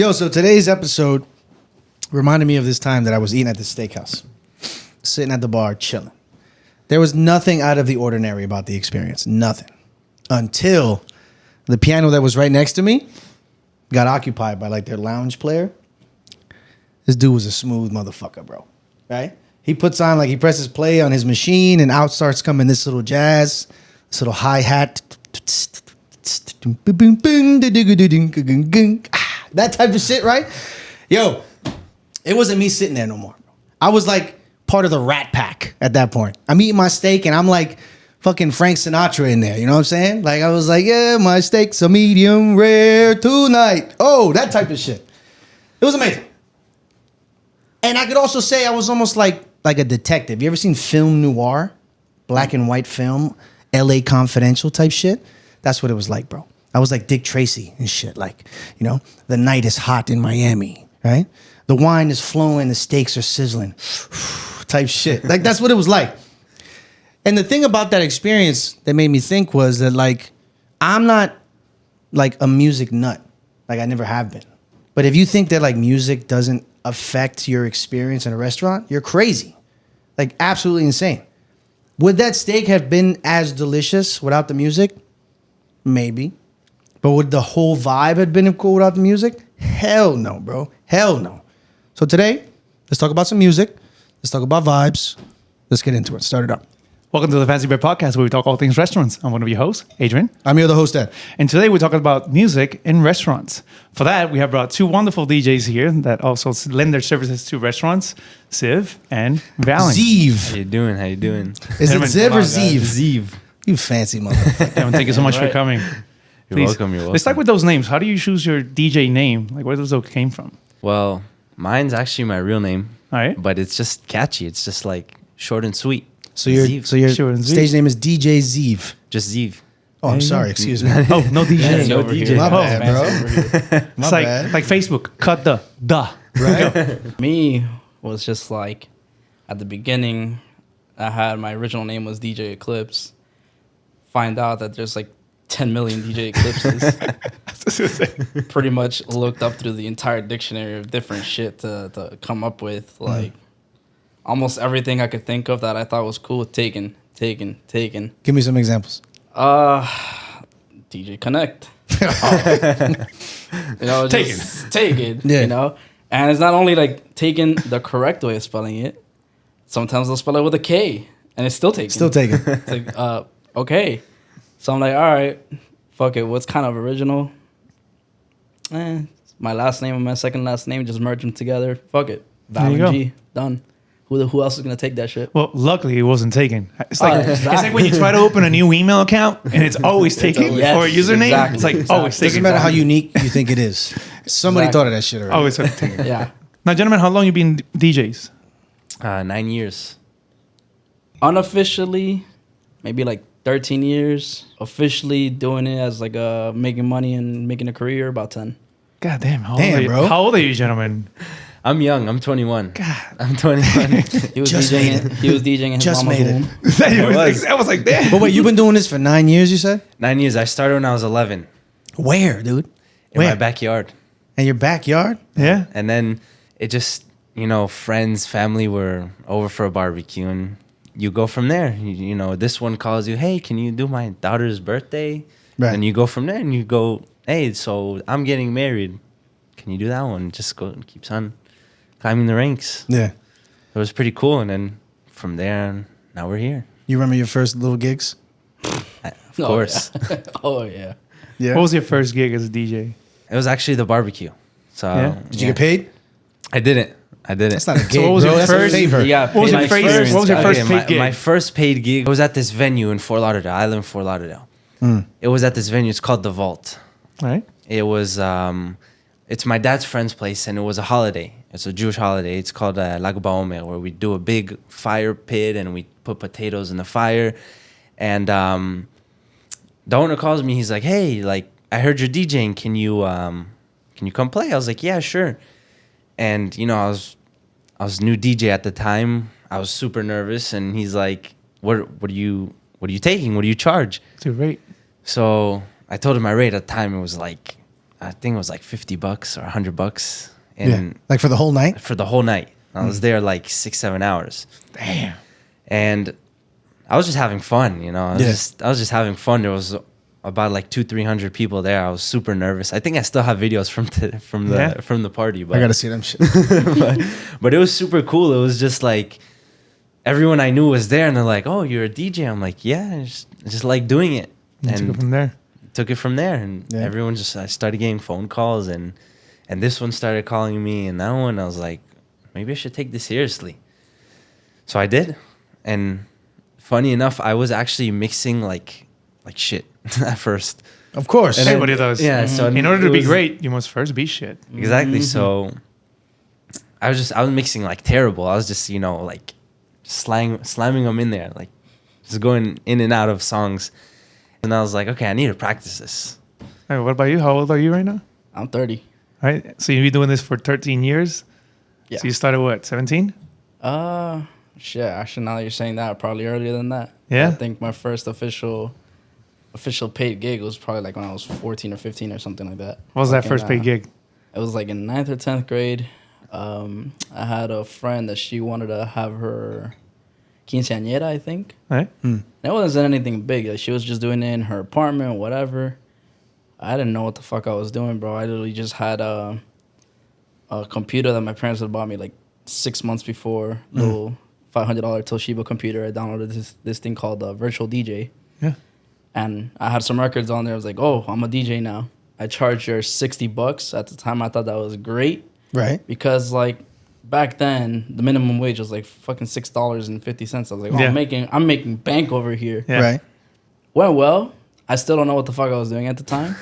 Yo, so today's episode reminded me of this time that I was eating at the steakhouse, sitting at the bar, chilling. There was nothing out of the ordinary about the experience. Nothing. Until the piano that was right next to me got occupied by like their lounge player. This dude was a smooth motherfucker, bro. Right? He puts on, like, he presses play on his machine and out starts coming this little jazz, this little hi-hat. That type of shit, right? Yo, it wasn't me sitting there no more. I was like part of the Rat Pack at that point. I'm eating my steak and I'm like fucking Frank Sinatra in there. You know what I'm saying? Like, I was like, yeah, my steak's a medium rare tonight. Oh, that type of shit. It was amazing. And I could also say I was almost like a detective. You ever seen film noir? Black and white film, LA Confidential type shit? That's what it was like, bro. I was like Dick Tracy and shit. Like, you know, the night is hot in Miami, right? The wine is flowing, the steaks are sizzling, type shit. Like, that's what it was like. And the thing about that experience that made me think was that, like, I'm not like a music nut. Like, I never have been. But if you think that like music doesn't affect your experience in a restaurant, you're crazy. Like, absolutely insane. Would that steak have been as delicious without the music? Maybe. But would the whole vibe have been cool without the music? Hell no, bro. Hell no. So today, let's talk about some music. Let's talk about vibes. Let's get into it. Start it up. Welcome to the Fancy Bear Podcast, where we talk all things restaurants. I'm one of your hosts, Adrian. I'm your other host, Ed. And today we're talking about music in restaurants. For that, we have brought two wonderful DJs here that also lend their services to restaurants, Ziv and Valen. Ziv. How you doing? How you doing? Is it Ziv or Ziv? Ziv. You fancy motherfucker. Gentlemen, thank you so much for coming. You're welcome. You're welcome. Let's start with those names. How do you choose your DJ name? Like, where those came from? Well, mine's actually my real name. All right. But it's just catchy. It's just like short and sweet. So your Sure, and stage Ziv. name is DJ Ziv. Just Ziv. Oh, I'm sorry. Excuse me. Oh, no DJ. No over DJ. here. My Oh, bad, bro. My It's bad. like Facebook. Cut the duh. Right? Me was just like, at the beginning, I had my original name was DJ Eclipse. Find out that there's like 10 million DJ Eclipses. Pretty much looked up through the entire dictionary of different shit to come up with like almost everything I could think of that I thought was cool. Taken. Give me some examples. DJ Connect. You know, just taken. Yeah. You know, and it's not only like taken the correct way of spelling it. Sometimes they'll spell it with a K, and it's still taken. Still taken. It's like, okay. So I'm like, all right, fuck it. What's kind of original? My last name and my second last name, just merge them together. Fuck it. There you Valen go. G. Done. Who else is gonna take that shit? Well, luckily it wasn't taken. It's like exactly. it's like when you try to open a new email account and it's always taken, always- or a Yes, username. exactly, It's like exactly. always taken. Doesn't matter how unique you think it is. Somebody Exactly. thought of that shit already. Always taken. Yeah. Now, gentlemen, how long you been DJs? 9 years. Unofficially, maybe like 13 years. Officially doing it as like making money and making a career, about 10. God damn, Damn, old are you? bro. How old are you, gentlemen? I'm young. I'm 21. God, I'm 21. He was Just made DJing. He was DJing in his Just mama's made it. womb. that was like damn. But wait, you've been doing this for 9 years, you said? 9 years. I started when I was 11 Where, dude? in my backyard. In your backyard? Yeah. And then it just, friends, family were over for a barbecue, and you go from there. You know, this one calls you, hey, can you do my daughter's birthday? Right. And you go from there, and you go, hey, so I'm getting married. Can you do that one? Just go and keeps on climbing the ranks. Yeah. It was pretty cool. And then from there, now we're here. You remember your first little gigs? Of course. Yeah. Oh, yeah. Yeah. What was your first gig as a DJ? It was actually the barbecue. So Yeah? Did you get paid? I didn't. That's not a gig, So what was bro. your That's first- a favor. Yeah. What was your first? What was your first paid gig? My first paid gig was at this venue in Fort Lauderdale. I live in Fort Lauderdale. It was at this venue. It's called The Vault. Right. It was, it's my dad's friend's place, and it was a holiday. It's a Jewish holiday. It's called Lag BaOmer, where we do a big fire pit and we put potatoes in the fire. And the owner calls me. He's like, "Hey, like I heard you're DJing. Can you come play?" I was like, "Yeah, sure." And I was new DJ at the time. I was super nervous, and he's like, "What are you taking? What do you charge?" Too rate. So I told him my rate at the time. It was like I think it was like $50 or $100, Yeah. and Like for the whole night? for the whole night. I was there like 6-7 hours. Damn. And I was just having fun, you know. I was just having fun. There was about like 200-300 people there. I was super nervous. I think I still have videos from the party. But I gotta see them shit. but it was super cool. It was just like everyone I knew was there, and they're like, "Oh, you're a DJ." I'm like, "Yeah, I just like doing it." And took it from there. Took it from there, and Yeah. everyone I started getting phone calls, and this one started calling me, and that one I was like, maybe I should take this seriously. So I did, and funny enough, I was actually mixing like shit at first. Of course. And Everybody does. Yeah, so In order to it be was- great, you must first be shit. Exactly. So I was mixing like terrible. I was just, you know, like slamming them in there, like just going in and out of songs. And I was like, okay, I need to practice this. Hey, what about you? How old are you right now? I'm 30. Right. So you've been doing this for 13 years. Yeah. So you started what? 17? Shit. Actually, now that you're saying that, probably earlier than that. Yeah? I think my first official paid gig was probably like when I was 14 or 15 or something like that. What was that Like in, first paid gig? It was like in 9th or 10th grade. I had a friend that she wanted to have her quinceañera, I think. Right. And it wasn't anything big. Like, she was just doing it in her apartment, whatever. I didn't know what the fuck I was doing, bro. I literally just had a computer that my parents had bought me like 6 months before. Little $500 Toshiba computer. I downloaded this thing called Virtual DJ. Yeah. And I had some records on there. I was like, oh, I'm a DJ now. I charged her $60. At the time, I thought that was great. Right. Because, like, back then, the minimum wage was like fucking $6.50. I was like, oh, Yeah. I'm making bank over here. Yeah. Right. Well, I still don't know what the fuck I was doing at the time.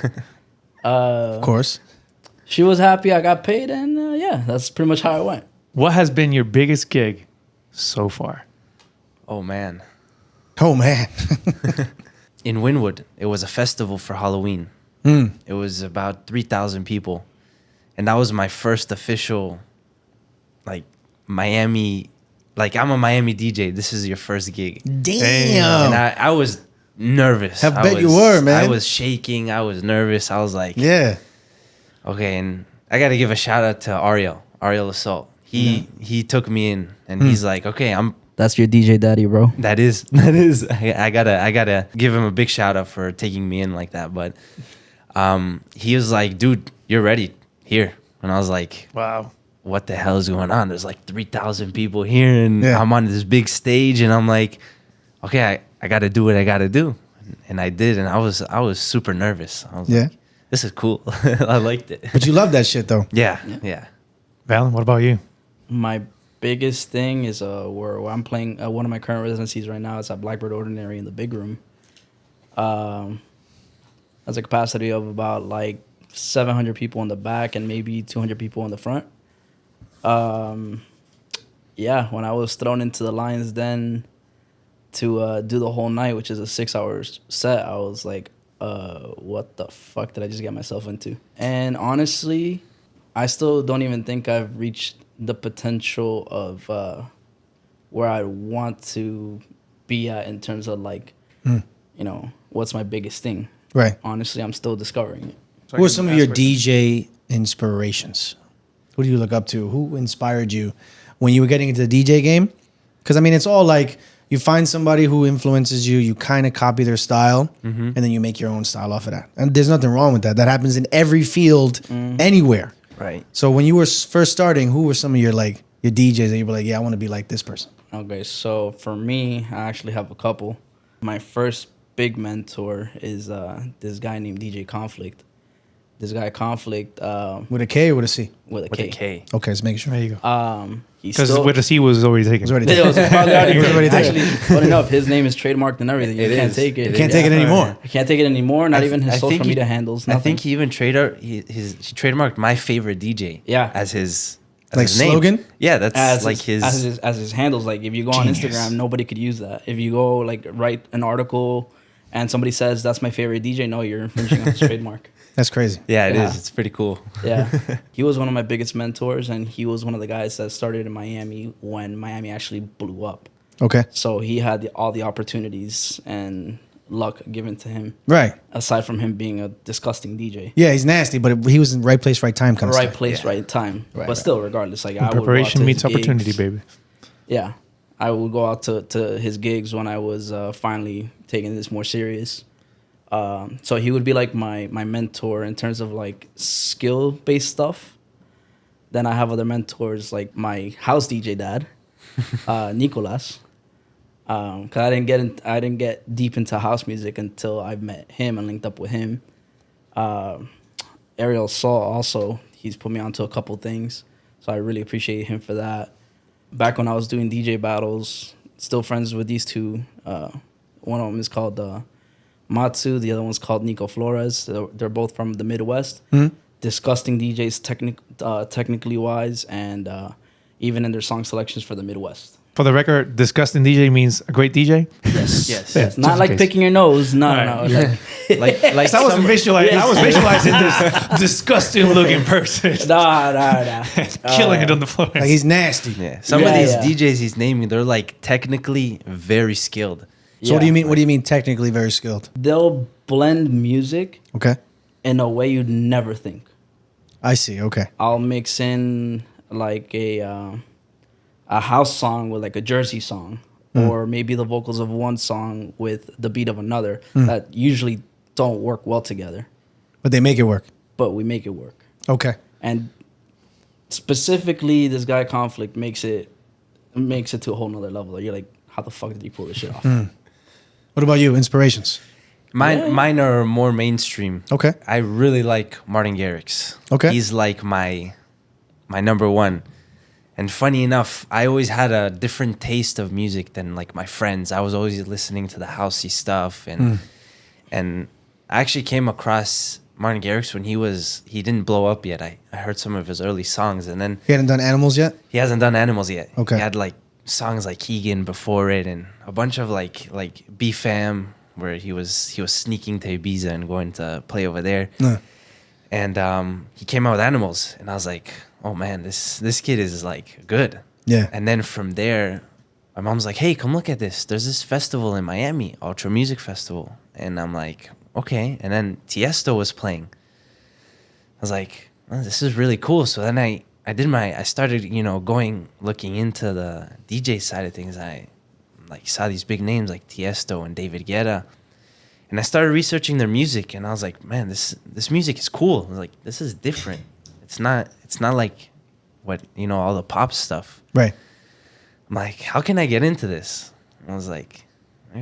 Of course. She was happy I got paid, and yeah, that's pretty much how it went. What has been your biggest gig so far? Oh man. Oh man. In Wynwood, it was a festival for Halloween. It was about 3,000 people. And that was my first official, like, Miami, like, I'm a Miami DJ. This is your first gig. Damn. And I was nervous. I bet you were, man. I was shaking. I was nervous. I was like, Yeah. okay. And I got to give a shout out to Ariel Assault. He took me in, and he's like, okay, That's your DJ daddy, bro. that is. I gotta give him a big shout out for taking me in like that. But he was like, dude, you're ready here. And I was like, Wow. what the hell is going on? There's like 3,000 people here, and Yeah. I'm on this big stage, and I'm like, okay, I gotta do what I gotta do. And I did, and I was super nervous. I was Yeah. like, this is cool. I liked it. But you love that shit though. Yeah. Valen, what about you? My biggest thing is where I'm playing one of my current residencies right now. It's at Blackbird Ordinary in the big room. Has a capacity of about like 700 people in the back and maybe 200 people in the front. Yeah, when I was thrown into the Lion's Den to do the whole night, which is a 6-hour set, I was like, what the fuck did I just get myself into? And honestly, I still don't even think I've reached the potential of where I want to be at in terms of like, you know, what's my biggest thing. Right. Honestly, I'm still discovering it. Who are some of your DJ inspirations? Who do you look up to? Who inspired you when you were getting into the DJ game? Because, I mean, it's all like you find somebody who influences you, you kind of copy their style, and then you make your own style off of that. And there's nothing wrong with that. That happens in every field, anywhere. Right. So when you were first starting, who were some of your DJs that you were like, yeah, I want to be like this person? Okay, so for me, I actually have a couple. My first big mentor is this guy named DJ Conflict. This guy Conflict With a K or with a C? with a With K. a K. Okay, let's make sure. There you go. He's Because still with the C was already taken. It's already It was probably already It was already taken. taken. Actually, funny enough, his name is trademarked and everything. You It can't is. take it. You can't take it anymore. I can't take it anymore. Not even his I social think media handles. Nothing. I think he even he trademarked my favorite DJ. Yeah. As his Like his name. slogan? Yeah, that's as like as his handles. Like if you go on Genius. Instagram, nobody could use that. If you go like write an article and somebody says that's my favorite DJ, no, you're infringing on his trademark. That's crazy. Yeah, it is. Yeah. It's pretty cool. Yeah, he was one of my biggest mentors, and he was one of the guys that started in Miami when Miami actually blew up. Okay. So he had all the opportunities, and luck given to him. Right. Aside from him being a disgusting DJ. Yeah, he's nasty, but he was in right place, right time kind of Right stuff. place, right time. Right, but still, regardless, like I would go out Preparation to meets his opportunity, gigs. baby. Yeah, I would go out to his gigs when I was finally taking this more serious. So he would be like my mentor in terms of like skill based stuff. Then I have other mentors like my house DJ dad, Nicolas. Cause I didn't get deep into house music until I met him and linked up with him. Ariel Saul also, he's put me onto a couple things, so I really appreciate him for that. Back when I was doing DJ battles, still friends with these two. One of them is called Matsu, the other one's called Nico Flores. They're both from the Midwest. Mm-hmm. Disgusting DJs technically wise, and even in their song selections for the Midwest. For the record, disgusting DJ means a great DJ. Yes, Yes. yes. just Not in like case. picking your nose. No, Alright. no. Like I was some- visualizing. I was visualizing this disgusting looking person Nah. killing it on the floor. Like he's nasty. yeah, some of Yeah, these yeah. DJs he's naming, they're like technically very skilled. So what do you mean? What do you mean technically very skilled? They'll blend music Okay. in a way you'd never think. I see. Okay. I'll mix in like a house song with like a Jersey song, or maybe the vocals of one song with the beat of another that usually don't work well together, But they make it work. but we make it work. Okay. And specifically, this guy Conflict makes it to a whole nother level. You're like, how the fuck did you pull this shit off? What about you? Inspirations? Mine are more mainstream. Okay. I really like Martin Garrix. Okay. He's like my number one. And funny enough, I always had a different taste of music than like my friends. I was always listening to the housey stuff, and I actually came across Martin Garrix when he didn't blow up yet. I heard some of his early songs, and then He hadn't done animals yet? he hasn't done Animals yet. Okay. He had like songs like Keegan before it, and a bunch of like B-Fam, where he was sneaking to Ibiza and going to play over there. And he came out with Animals, and I was like, oh man, this kid is like good. Yeah. And then from there, my mom's like, hey, come look at this. There's this festival in Miami, Ultra Music Festival. And I'm like, okay. And then Tiesto was playing. I was like, oh, this is really cool. So then I started, looking into the DJ side of things. I like saw these big names like Tiesto and David Guetta. And I started researching their music, and I was like, man, this music is cool. I was like, this is different. It's not like what, all the pop stuff. Right. I'm like, how can I get into this? And I was like, I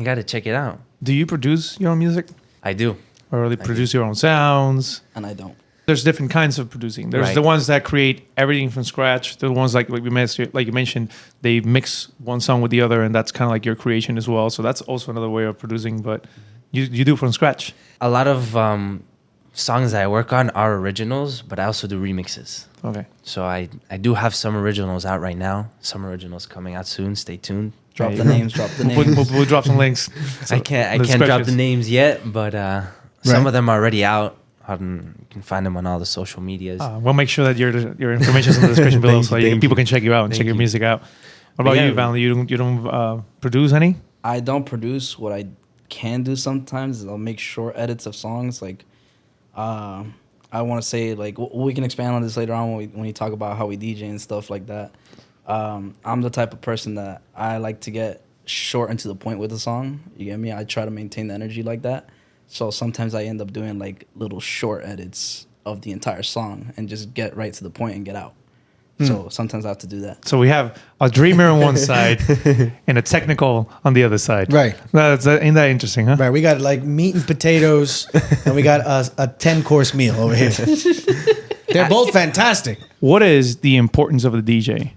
gotta check it out. Do you produce your own music? I do. Or really produce your own sounds? And I don't. There's different kinds of producing. There's Right. the ones that create everything from scratch. The ones like you mentioned, they mix one song with the other, and that's kind of like your creation as well. So that's also another way of producing. But you do from scratch. A lot of songs that I work on are originals, but I also do remixes. Okay. So I do have some originals out right now. Some originals coming out soon. Stay tuned. Drop Yeah, the you- names. Drop the We'll, names. we'll drop some links. I can't the drop scratches. the names yet, but some Right. of them are already out. You can find them on all the social medias. We'll make sure that your information is in the description below, Thank so you, thank people you. can check you out and Thank check your you. music out. What But about yeah. you, Valen? You don't produce any? I don't produce. What I can do sometimes is I'll make short edits of songs. Like, I want to say, like, we can expand on this later on when we talk about how we DJ and stuff like that. I'm the type of person that I like to get short and to the point with the song. You get me? I try to maintain the energy like that. So sometimes I end up doing like little short edits of the entire song and just get right to the point and get out. So sometimes I have to do that. So we have a dreamer on one side and a technical on the other side. Right. Ain't that interesting, huh? Right. We got like meat and potatoes, and we got a 10-course meal over here. They're both fantastic. What is the importance of the DJ?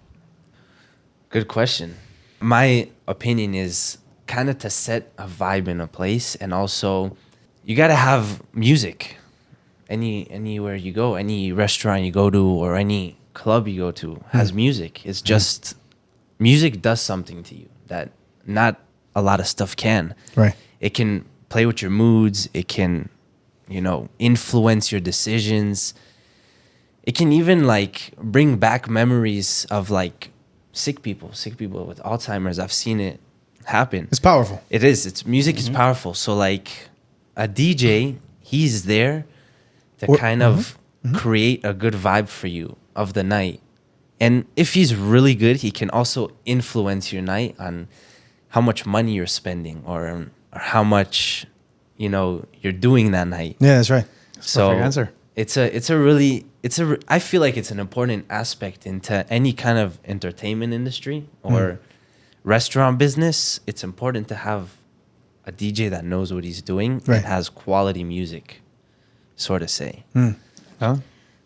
Good question. My opinion is kind of to set a vibe in a place, and also you got to have music. Anywhere you go, any restaurant you go to, or any club you go to has music. It's just music does something to you that not a lot of stuff can. Right. It can play with your moods. It can, influence your decisions. It can even like bring back memories of like sick people with Alzheimer's. I've seen it happen. It's powerful. It is. It's music is powerful. So like a DJ, he's there to kind of create a good vibe for you of the night. And if he's really good, he can also influence your night on how much money you're spending or how much, you're doing that night. Yeah, that's right. So Perfect answer. I feel like it's an important aspect into any kind of entertainment industry or restaurant business. It's important to have a DJ that knows what he's doing Right. and has quality music, sort of say. Huh?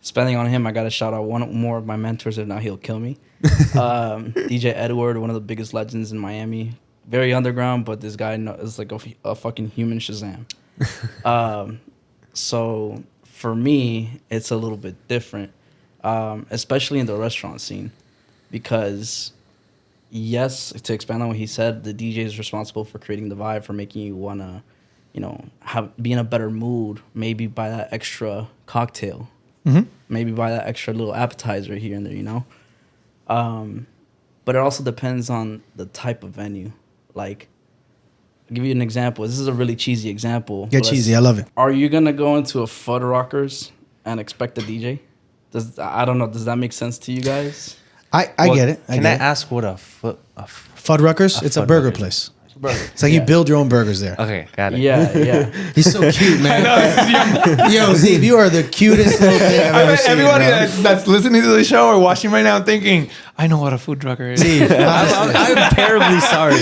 Spending on him, I got to shout out one more of my mentors, if not he'll kill me. DJ Edward, one of the biggest legends in Miami. Very underground, but this guy is like a fucking human Shazam. So for me, it's a little bit different, especially in the restaurant scene, because yes, to expand on what he said, the DJ is responsible for creating the vibe, for making you want to, be in a better mood, maybe buy that extra cocktail. Maybe buy that extra little appetizer here and there, But it also depends on the type of venue. Like, I'll give you an example. This is a really cheesy example. Get cheesy. I love it. Are you going to go into a Fuddruckers and expect a DJ? I don't know. Does that make sense to you guys? I get it. Can I ask what Fuddruckers? It's a burger Fuddruckers. place. Burger. It's like you build your own burgers there. Okay, got it. Yeah. He's so cute, man. Yo, Ziv, you are the cutest little thing I've I ever bet seen. everybody bro. that's listening to the show or watching right now thinking, I know what a food trucker is. Ziv, honestly. I'm terribly sorry.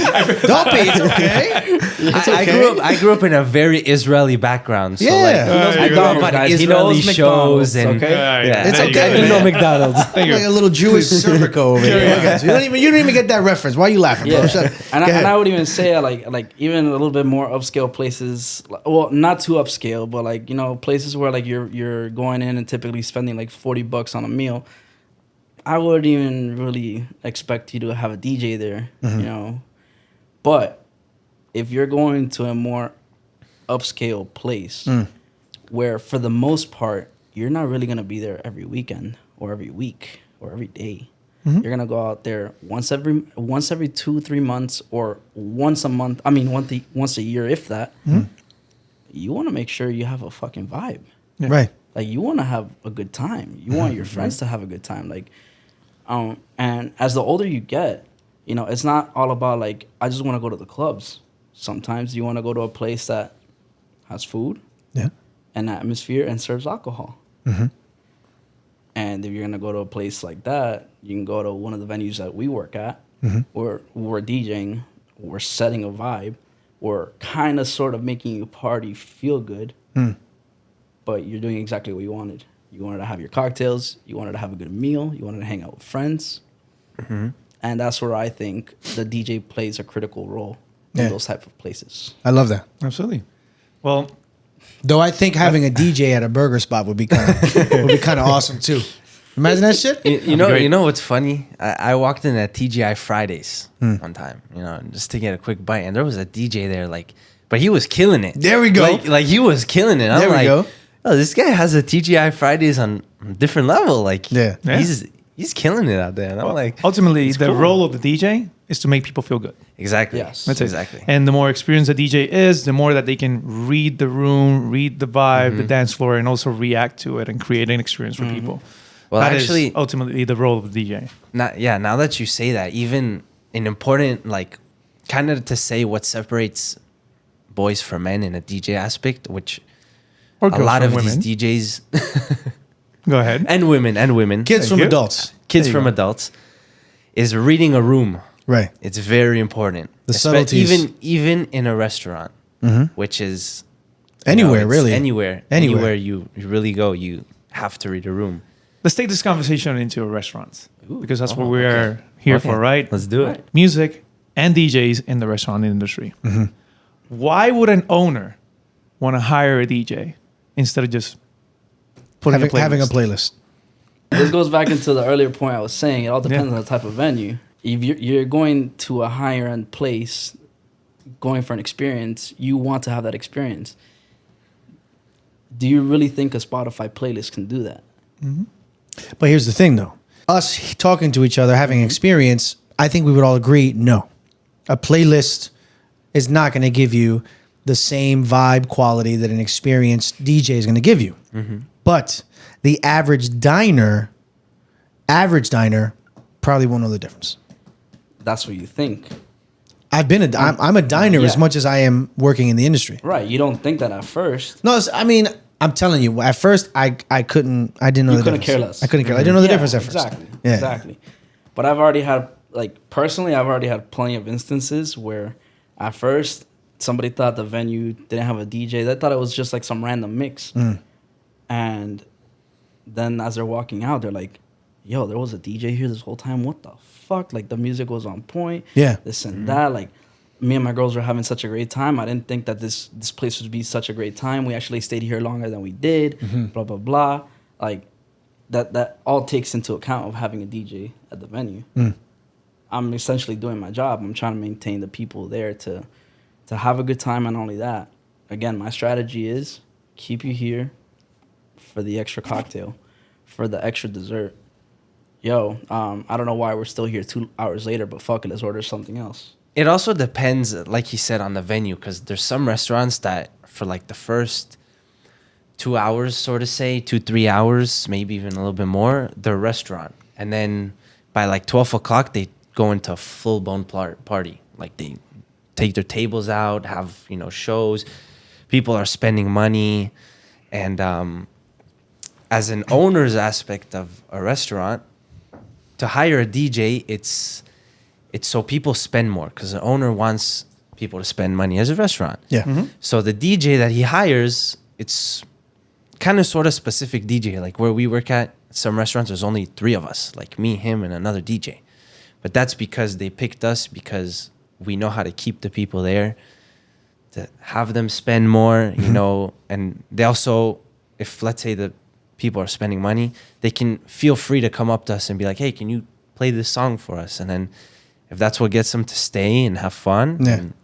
Don't be. It's okay. It's okay. I grew up in a very Israeli background. So Yeah. I know McDonald's, about guys. He Israeli knows shows McDonald's, and okay? yeah, It's there you okay, go. I do know man. McDonald's. Thank you. Like a little Jewish Serpico over here. Look at you. You don't even get that reference. Why are you laughing, bro? Yeah, Shut up. and Go ahead. I would even say like even a little bit more upscale places. Well, not too upscale, but like places where like you're going in and typically spending like $40 on a meal. I wouldn't even really expect you to have a DJ there, But if you're going to a more upscale place, where for the most part you're not really gonna be there every weekend or every week or every day. You're gonna go out there once every 2-3 months or once a month. I mean, once a year, if that. You want to make sure you have a fucking vibe. Yeah. Right. Like you want to have a good time. You want your friends to have a good time. Like, and as the older you get, it's not all about like I just want to go to the clubs. Sometimes you want to go to a place that has food, Yeah. an atmosphere, and serves alcohol. And if you're gonna go to a place like that, you can go to one of the venues that we work at, where we're DJing, we're setting a vibe, we're kind of sort of making you party feel good, but you're doing exactly what you wanted. You wanted to have your cocktails, you wanted to have a good meal, you wanted to hang out with friends, and that's where I think the DJ plays a critical role in those type of places. I love that. Absolutely. Well, Though I think having a DJ at a burger spot would be kind of awesome too. Imagine that shit. You Great. know what's funny? I walked in at TGI Fridays one time, just to get a quick bite, and there was a DJ there, but he was killing it. There we go. Like he was killing it. There we go. Oh, this guy has a TGI Fridays on a different level. Like, Yeah. he's killing it out there. And I'm like, ultimately, it's the cool. role of the DJ is to make people feel good. Exactly. Yes. That's it. Exactly. And the more experienced the DJ is, the more that they can read the room, read the vibe, the dance floor, and also react to it and create an experience for people. Well, That actually, is ultimately the role of the DJ. now that you say that, even an important, kind of to say what separates boys from men in a DJ aspect, which Or a girls lot from of women. these DJs Go ahead. and women Kids Thank from you. adults. kids There you from go. adults is reading a room. Right. It's very important. The subtleties. Even in a restaurant, which is Anywhere, it's really. anywhere you really go, you have to read a room. Let's take this conversation into restaurants because that's what we are here for, right? Let's do it. Music and DJs in the restaurant industry. Why would an owner want to hire a DJ instead of just putting Having a a playlist? playlist. This goes back into the earlier point I was saying. It all depends on the type of venue. If you're going to a higher end place, going for an experience, you want to have that experience. Do you really think a Spotify playlist can do that? But here's the thing, though. Us talking to each other, having experience, I think we would all agree, no. A playlist is not going to give you the same vibe quality that an experienced DJ is going to give you. But the average diner probably won't know the difference. That's what you think. I'm a diner as much as I am working in the industry. Right. You don't think that at first. No, I mean, I'm telling you, at first I didn't know the difference. I couldn't care. I didn't know the difference at first. Exactly. But I've already had, personally, I've already had plenty of instances where at first somebody thought the venue didn't have a DJ. They thought it was just like some random mix. And then as they're walking out, they're like, yo, there was a DJ here this whole time. What the fuck? Like, the music was on point. Yeah. This and that. Like, me and my girls were having such a great time. I didn't think that this place would be such a great time. We actually stayed here longer than we did. Blah, blah, blah. Like, that all takes into account of having a DJ at the venue. I'm essentially doing my job. I'm trying to maintain the people there to have a good time. And not only that, again, my strategy is keep you here for the extra cocktail, for the extra dessert. Yo, I don't know why we're still here 2 hours later, but fuck it, let's order something else. It also depends, like he said, on the venue, because there's some restaurants that for like the first 2 hours, sort of say, 2-3 hours, maybe even a little bit more, they're a restaurant. And then by like 12 o'clock, they go into a full-blown party. Like, they take their tables out, have, shows. People are spending money. And as an owner's aspect of a restaurant, to hire a DJ, it's so people spend more, because the owner wants people to spend money as a restaurant. Yeah. So the DJ that he hires, it's kind of sort of specific DJ. Like where we work at, some restaurants, there's only 3 of us, like me, him, and another DJ. But that's because they picked us, because we know how to keep the people there, to have them spend more, and they also, if let's say the people are spending money, they can feel free to come up to us and be like, hey, can you play this song for us? And then if that's what gets them to stay and have fun, then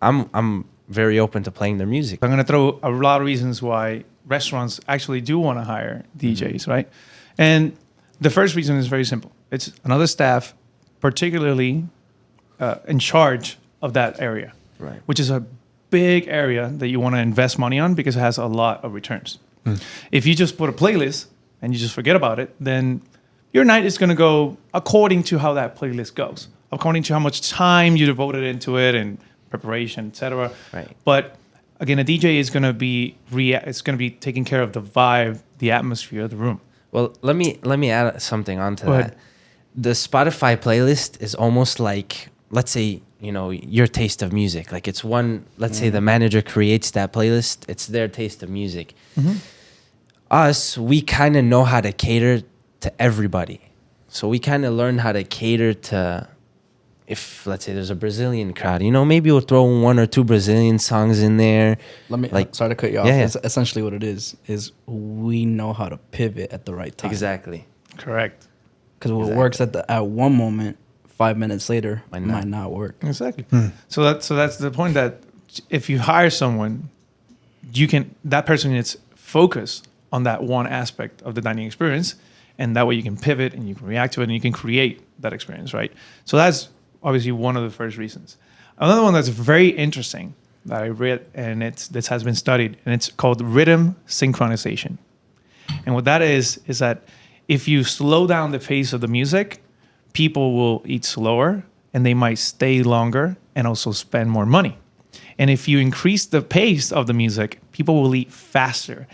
I'm very open to playing their music. I'm going to throw a lot of reasons why restaurants actually do want to hire DJs, right? And the first reason is very simple. It's another staff, particularly in charge of that area, Right. which is a big area that you want to invest money on because it has a lot of returns. If you just put a playlist and you just forget about it, then your night is going to go according to how that playlist goes, according to how much time you devoted into it and preparation, etc. Right. But again, a DJ is going to be taking care of the vibe, the atmosphere of the room. Well, let me add something onto Go that. ahead. The Spotify playlist is almost like, let's say, your taste of music. Like it's one, let's say the manager creates that playlist, it's their taste of music. Us, we kind of know how to cater to everybody. So we kind of learn how to cater to, if let's say there's a Brazilian crowd, maybe we'll throw 1 or 2 Brazilian songs in there. Sorry to cut you off. Yeah. It's essentially what it is we know how to pivot at the right time. Exactly. Correct. Because what works at one moment, 5 minutes later, might not work. Exactly. So that's the point, that if you hire someone, that person needs focus on that one aspect of the dining experience, and that way you can pivot and you can react to it and you can create that experience, right? So that's obviously one of the first reasons. Another one that's very interesting that I read, and this has been studied, and it's called rhythm synchronization. And what that is that if you slow down the pace of the music, people will eat slower and they might stay longer and also spend more money. And if you increase the pace of the music, people will eat faster.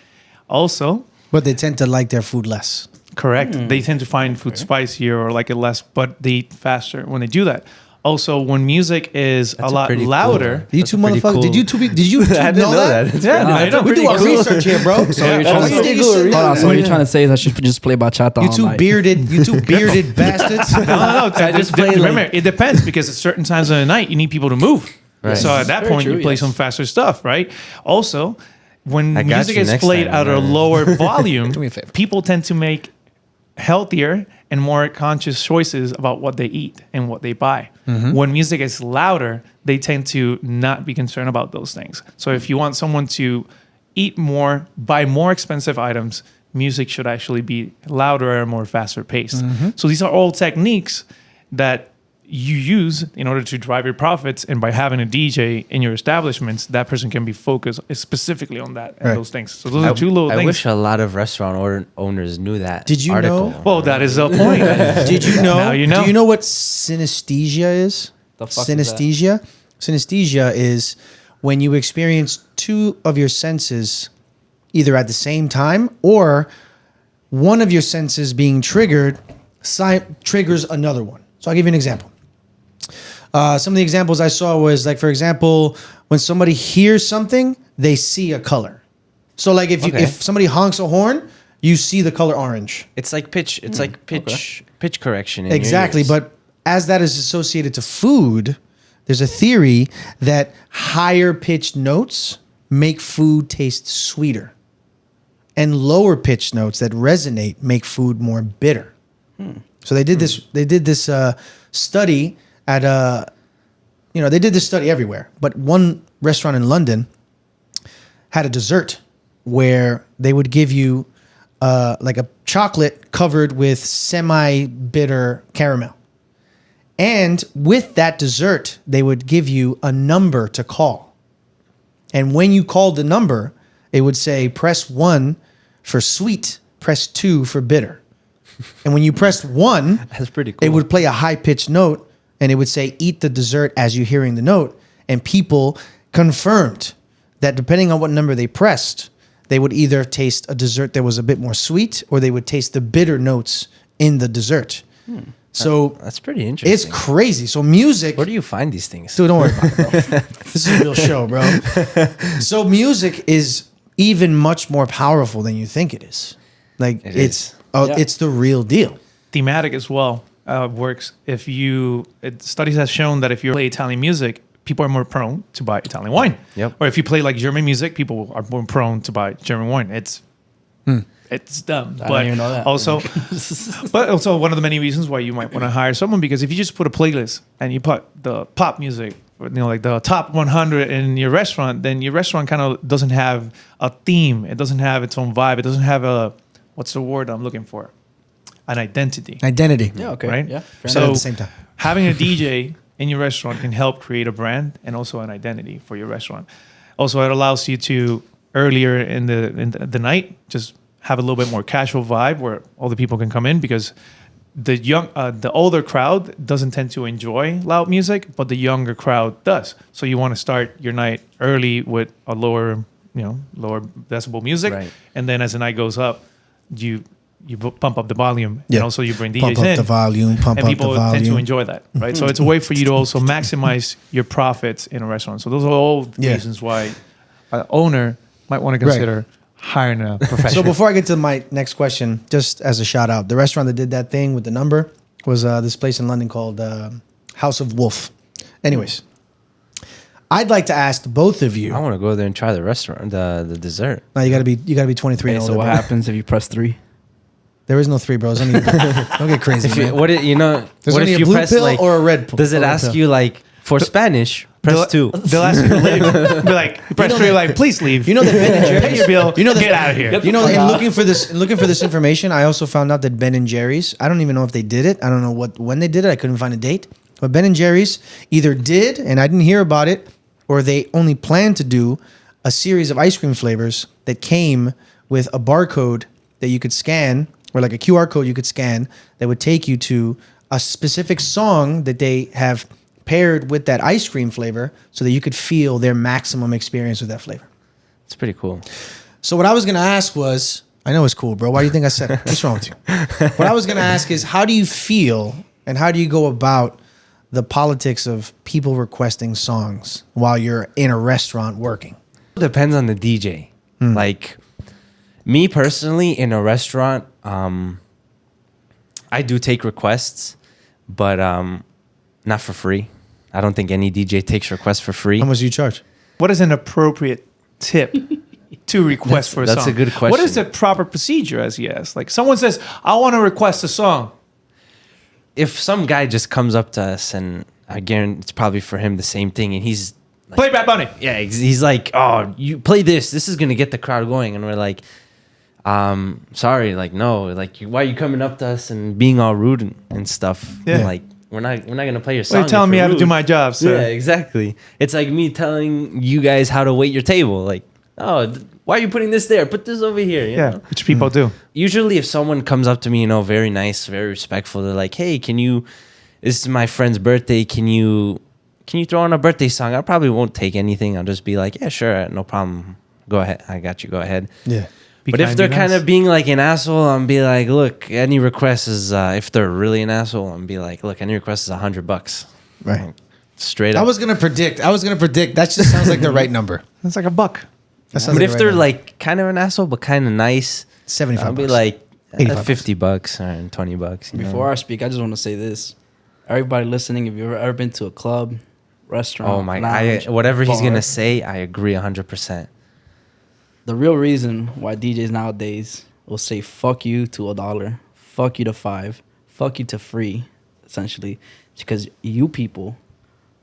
Also, But they tend to like their food less. correct. They tend to find food spicier or like it less, but they eat faster when they do that. Also, when music is That's a lot pretty cool, louder, You That's two a pretty motherfuckers, cool- did you I know that? It's Yeah, pretty- I know. We do our research here, bro. So you're trying to What say, you sitting hold on, so there? what you're trying to say is I should just play bachata You all two night. bearded bastards. no. I just play remember, like- it depends, because at certain times of the night you need people to move. Right. So at that Very point, true, you play yes. some faster stuff, right? Also, when I got music you is next played time, at a man. lower volume, Do me a favor. people tend to make healthier and more conscious choices about what they eat and what they buy. When music is louder, they tend to not be concerned about those things. So if you want someone to eat more, buy more expensive items, music should actually be louder and more faster paced. So these are all techniques that you use in order to drive your profits. And by having a DJ in your establishments, that person can be focused specifically on that and Right. those things. So those are two little I things. wish a lot of restaurant owners knew that. Did you article. know- Well, that is the point. Did you know? Now you know. Do you know what synesthesia is? The fuck is that? Synesthesia? Synesthesia is when you experience two of your senses either at the same time or one of your senses being triggered triggers another one. So I'll give you an example. Some of the examples I saw was like, for example, when somebody hears something, they see a color. So like if somebody honks a horn, you see the color orange. It's like pitch. It's like pitch correction. In Exactly, your ears. but as that is associated to food, there's a theory that higher pitched notes make food taste sweeter, and lower pitched notes that resonate make food more bitter. So they did this. They did this study at they did this study everywhere, but one restaurant in London had a dessert where they would give you like a chocolate covered with semi-bitter caramel. And with that dessert, they would give you a number to call. And when you called the number, it would say, press 1 for sweet, press 2 for bitter. And when you pressed 1, That's pretty cool. it would play a high-pitched note, and it would say, eat the dessert as you're hearing the note. And people confirmed that depending on what number they pressed, they would either taste a dessert that was a bit more sweet, or they would taste the bitter notes in the dessert. So That's pretty interesting. it's crazy. So music. Where do you find these things? Dude, don't worry about it, bro. This is a real show, bro. So music is even much more powerful than you think it is. Like is. it's the real deal. Thematic as well works. Studies have shown that if you play Italian music, people are more prone to buy Italian wine. Yep. Or if you play like German music, people are more prone to buy German wine. It's dumb. I didn't even know that. Also one of the many reasons why you might want to hire someone, because if you just put a playlist and you put the pop music, like the top 100 in your restaurant, then your restaurant kind of doesn't have a theme. It doesn't have its own vibe. It doesn't have what's the word I'm looking for? An identity. Identity. Yeah, okay. Right? Yeah. fair So At the same time. having a DJ in your restaurant can help create a brand and also an identity for your restaurant. Also, it allows you to earlier in the night just have a little bit more casual vibe where all the people can come in, because the older crowd doesn't tend to enjoy loud music, but the younger crowd does. So you want to start your night early with a lower decibel music, Right. and then as the night goes up, you pump up the volume, Yeah. and also you bring DJs Pump up in, the volume, pump and up people the volume. tend to enjoy that, right? So it's a way for you to also maximize your profits in a restaurant. So those are all Yeah. reasons why an owner might want to Right. consider hiring a professional. So before I get to my next question, just as a shout out, the restaurant that did that thing with the number was this place in London called House of Wolf. Anyways, I'd like to ask both of you. I want to go there and try the restaurant, the dessert. Now you gotta be 23 and Okay, older. so what bro. happens if you press 3? There is no 3, bros. Don't get crazy. If man. you, what it, you know? There's what only if a you blue press pill like? or a red pill. Does it or a ask pill. you like for Spanish? Press 2. They'll ask you to leave. Be like, press three, like, please leave. You know that Ben and Jerry's. Pay your bill. You know that, get out of here. You know, in looking for this information, I also found out that Ben and Jerry's. I don't even know if they did it. I don't know when they did it. I couldn't find a date. But Ben and Jerry's either did, and I didn't hear about it, or they only planned to do a series of ice cream flavors that came with a barcode that you could scan, or like a QR code you could scan that would take you to a specific song that they have paired with that ice cream flavor, so that you could feel their maximum experience with that flavor. It's pretty cool. So what I was gonna ask was, I know it's cool, bro. Why do you think I said it? What's wrong with you? What I was gonna ask is, how do you feel and how do you go about the politics of people requesting songs while you're in a restaurant working? It depends on the DJ. Like me personally, in a restaurant, I do take requests, but not for free. I don't think any DJ takes requests for free. How much do you charge? What is an appropriate tip to request for a song? That's a good question. What is the proper procedure, as he asked? Like someone says, I want to request a song. If some guy just comes up to us, and I guarantee it's probably for him the same thing, and he's like, Play Bad Bunny. yeah, he's like, oh, you play this. This is gonna get the crowd going, and we're like, sorry, like no, like why are you coming up to us and being all rude and stuff? Yeah. Like we're not gonna play your So song. you're telling if me you're how to do rude." my job, sir. Yeah, exactly. It's like me telling you guys how to wait your table. Like, oh, why are you putting this there? Put this over here. You Yeah, know? which people do. Usually, if someone comes up to me, very nice, very respectful, they're like, "Hey, this is my friend's birthday. Can you throw on a birthday song?" I probably won't take anything. I'll just be like, "Yeah, sure, no problem. Go ahead. I got you. Go ahead." Yeah. But if they're kind of being like an asshole, I'm be like, "Look, any request is if they're really an asshole, I'm be like, look, any request is $100." Right. Straight up. I was gonna predict. That just sounds like the right number. it's like a buck. That sounds But like if the right they're number. like kind of an asshole but kind of nice, 75 I'll be bucks. like $85. $50 or $20. you know? Before I speak, I just want to say this. Everybody listening, if you've ever been to a club, restaurant, Oh my! lounge, Whatever he's bar, gonna say, I agree 100%. the real reason why DJs nowadays will say fuck you to $1, fuck you to $5, fuck you to free, essentially, because you people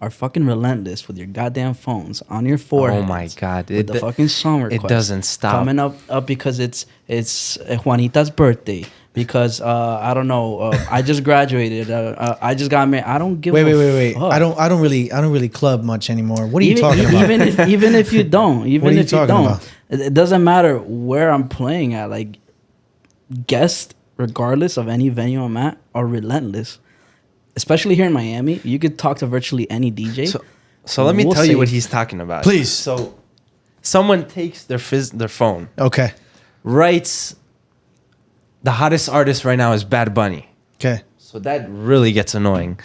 are fucking relentless with your goddamn phones on your forehead. Oh my God! With the fucking song request. It doesn't stop. Coming up because it's Juanita's birthday. Because I don't know, I just graduated. I just got married. I don't give. Wait. Fuck. I don't really club much anymore. What are you talking about? Even if you don't, even What are you if you talking don't, about? it doesn't matter where I'm playing at. Like, guests, regardless of any venue I'm at, are relentless. Especially here in Miami, you could talk to virtually any DJ. So let me We'll tell you say- what he's talking about. Please. So, someone takes their phone, Okay. writes, the hottest artist right now is Bad Bunny. Okay. So that really gets annoying.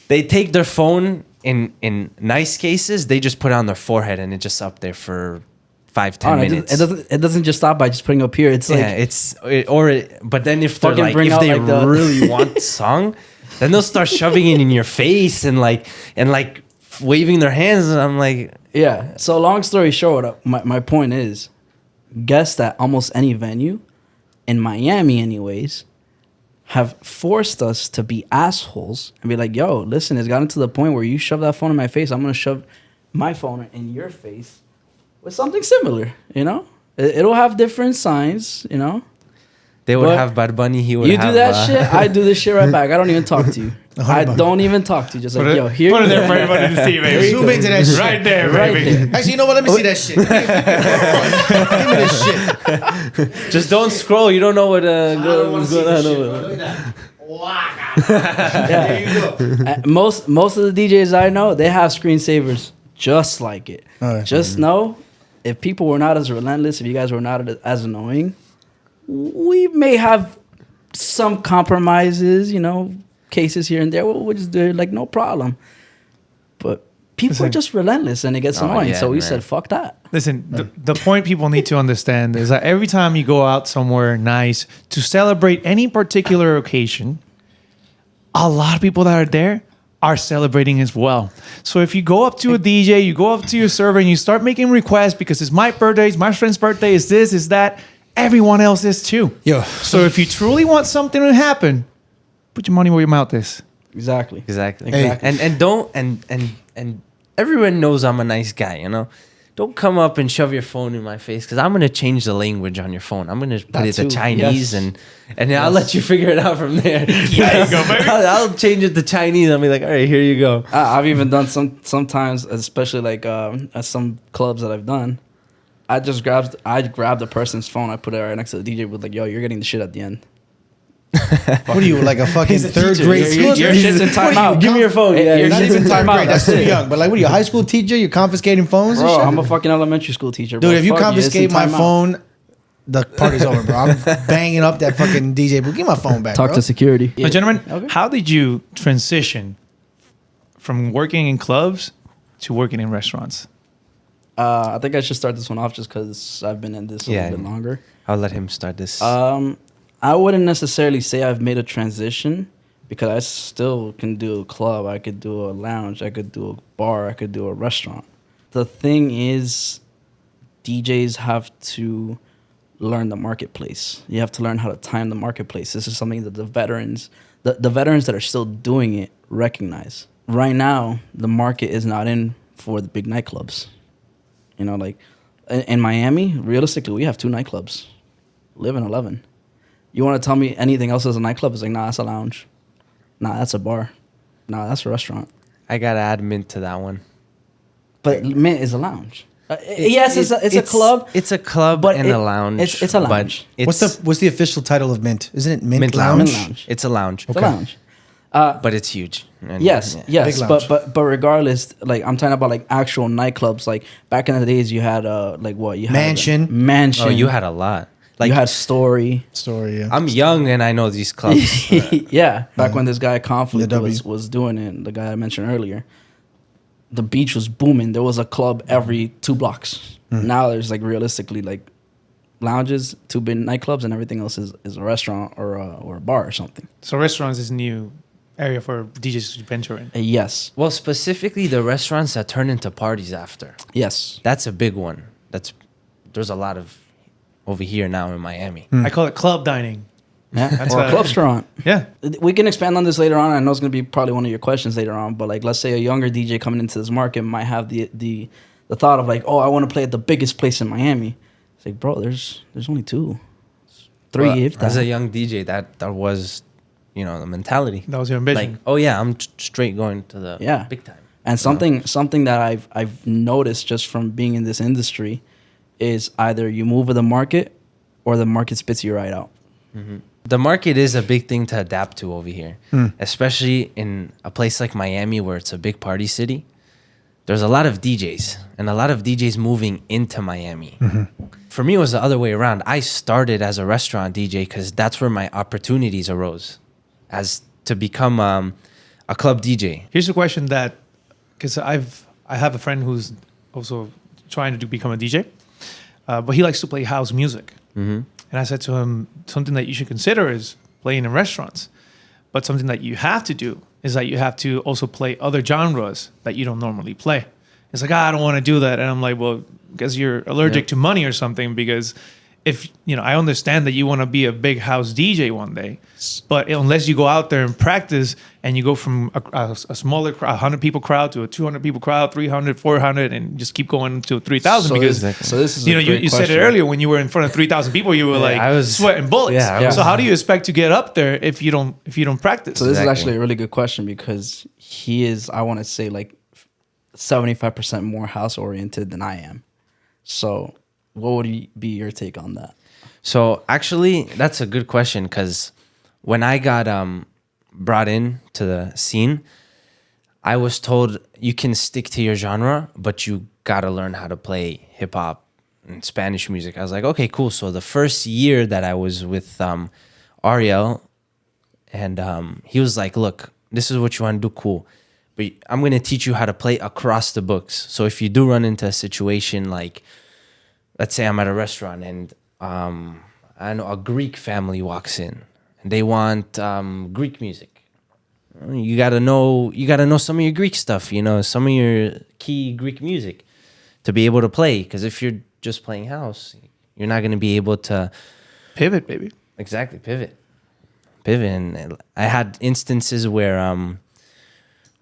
They take their phone in nice cases, they just put it on their forehead and it's just up there for 5-10 minutes. It doesn't just stop by just putting up here. It's like But then if they're Fucking like, bring if out, they like, the- really want the song, then they'll start shoving it in your face and waving their hands, and I'm like, yeah. So long story short, my point is, guests at almost any venue, in Miami anyways, have forced us to be assholes and be like, yo, listen, it's gotten to the point where you shove that phone in my face, I'm going to shove my phone in your face with something similar, you know? It'll have different signs, you know? they would But have Bad Bunny, he would You have... do that shit, I do this shit right back. I don't even talk to you. I don't even talk to you. Just like, yo, here Put you it there go. for everybody to see, baby. Zoom into that shit. Right there, Right baby. there. Actually, you know what? Let me see that shit. Give me this shit. Just don't scroll, you don't know what what's going on over there. Look at that. Wow. There you go. Most of the DJs I know, they have screensavers just like it. All right. Just know, if people were not as relentless, if you guys were not as annoying, we may have some compromises, you know, cases here and there. We'll just do it like no problem. But people are just relentless and it gets Oh, annoying. yeah, So we man. said, fuck that. Listen, the point people need to understand is that every time you go out somewhere nice to celebrate any particular occasion, a lot of people that are there are celebrating as well. So if you go up to a DJ, you go up to your server and you start making requests because it's my birthday, it's my friend's birthday, it's this, it's that, everyone else is too. Yo. So if you truly want something to happen, put your money where your mouth is. Exactly. Exactly. Hey. And don't and everyone knows I'm a nice guy, you know. Don't come up and shove your phone in my face because I'm gonna change the language on your phone. I'm gonna put That it to too, Chinese yes. and I'll let you figure it out from there. There you go, baby. I'll change it to Chinese. I'll be like, all right, here you go. I've even done sometimes, especially like at some clubs that I've done. I grabbed the person's phone. I put it right next to the DJ with like, yo, you're getting the shit at the end. What are you, like a fucking He's a third teacher. grade school? Your shit's in timeout. Give me your phone. Hey, Yeah, you're Not shit's even in third timeout. grade. That's too it. young. But like, what are you, a high school teacher? You're confiscating phones and Bro, shit? I'm a fucking elementary school teacher, bro. Dude, if you Fuck confiscate it's in my timeout. phone, the party's over, bro. I'm banging up that fucking DJ booth. Give my phone back, Talk bro. to security. Now, gentlemen, Okay. how did you transition from working in clubs to working in restaurants? I think I should start this one off just because I've been in this a little bit longer. I'll let him start this. I wouldn't necessarily say I've made a transition because I still can do a club. I could do a lounge. I could do a bar. I could do a restaurant. The thing is, DJs have to learn the marketplace. You have to learn how to time the marketplace. This is something that the veterans that are still doing it recognize. Right now, the market is not in for the big nightclubs. You know, like in Miami, realistically, we have 2 nightclubs. Live in 11. You want to tell me anything else is a nightclub? It's like, nah, it's a lounge. Nah, that's a bar. Nah, that's a restaurant. I gotta add Mint to that one. But Mint is a lounge. Yes, it's a club. It's a club but and a lounge. It's a lounge. But What's the official title of Mint? Isn't it Mint, Mint Lounge? Lounge? Mint Lounge. It's a lounge. It's a lounge. But it's huge. And, Yes, yeah. yes, Big lounge. but regardless, like I'm talking about like actual nightclubs. Like back in the days, you had like what you had Mansion. Oh, you had a lot. Like you had Story. Story. Yeah. I'm young and I know these clubs. Yeah, back when this guy Conflict The W. was doing it, the guy I mentioned earlier, the beach was booming. There was a club every 2 blocks. Now there's like realistically like lounges, 2 big nightclubs, and everything else is a restaurant or a bar or something. So restaurants is a new area for DJs to venture in. Yes, Well, specifically the restaurants that turn into parties after. yes. That's a big one. There's a lot of over here now in Miami. I call it club dining. Yeah, That's or a a- club restaurant. Yeah. We can expand on this later on. I know it's going to be probably one of your questions later on, but like let's say a younger DJ coming into this market might have the thought of like, oh, I want to play at the biggest place in Miami. It's like, bro, there's only 2, 3 Well, if that. as a young DJ, that was, the mentality. That was your ambition. Like, oh yeah, I'm straight going to the Yeah. big time. And something that I've noticed just from being in this industry is either you move with the market or the market spits you right out. The market is a big thing to adapt to over here, especially in a place like Miami where it's a big party city. There's a lot of DJs and a lot of DJs moving into Miami. For me, it was the other way around. I started as a restaurant DJ because that's where my opportunities arose, as to become a club DJ. Here's a question that, because I have a friend who's also trying to become a DJ, but he likes to play house music. And I said to him, something that you should consider is playing in restaurants. But something that you have to do is that you have to also play other genres that you don't normally play. It's like, I don't want to do that. And I'm like, well, because you're allergic to money or something. Because if, I understand that you want to be a big house DJ one day, but unless you go out there and practice and you go from a smaller crowd, 100 people crowd to a 200 people crowd, 300, 400, and just keep going to 3,000 because, so this is a you great said it question. earlier when you were in front of 3,000 people, you were like I was sweating bullets. Yeah, I was- So how do you expect to get up there if you don't practice? So this is Exactly. actually a really good question because he is, I want to say, like 75% more house oriented than I am. So what would be your take on that? So actually, that's a good question because when I got brought in to the scene, I was told you can stick to your genre, but you gotta learn how to play hip hop and Spanish music. I was like, okay, cool. So the first year that I was with Ariel, and he was like, look, this is what you want to do, cool. But I'm gonna teach you how to play across the books. So if you do run into a situation like, let's say I'm at a restaurant and I know a Greek family walks in and they want Greek music. You gotta know some of your Greek stuff, some of your key Greek music to be able to play. Because if you're just playing house, you're not gonna be able to Pivot, baby. exactly pivot. And I had instances where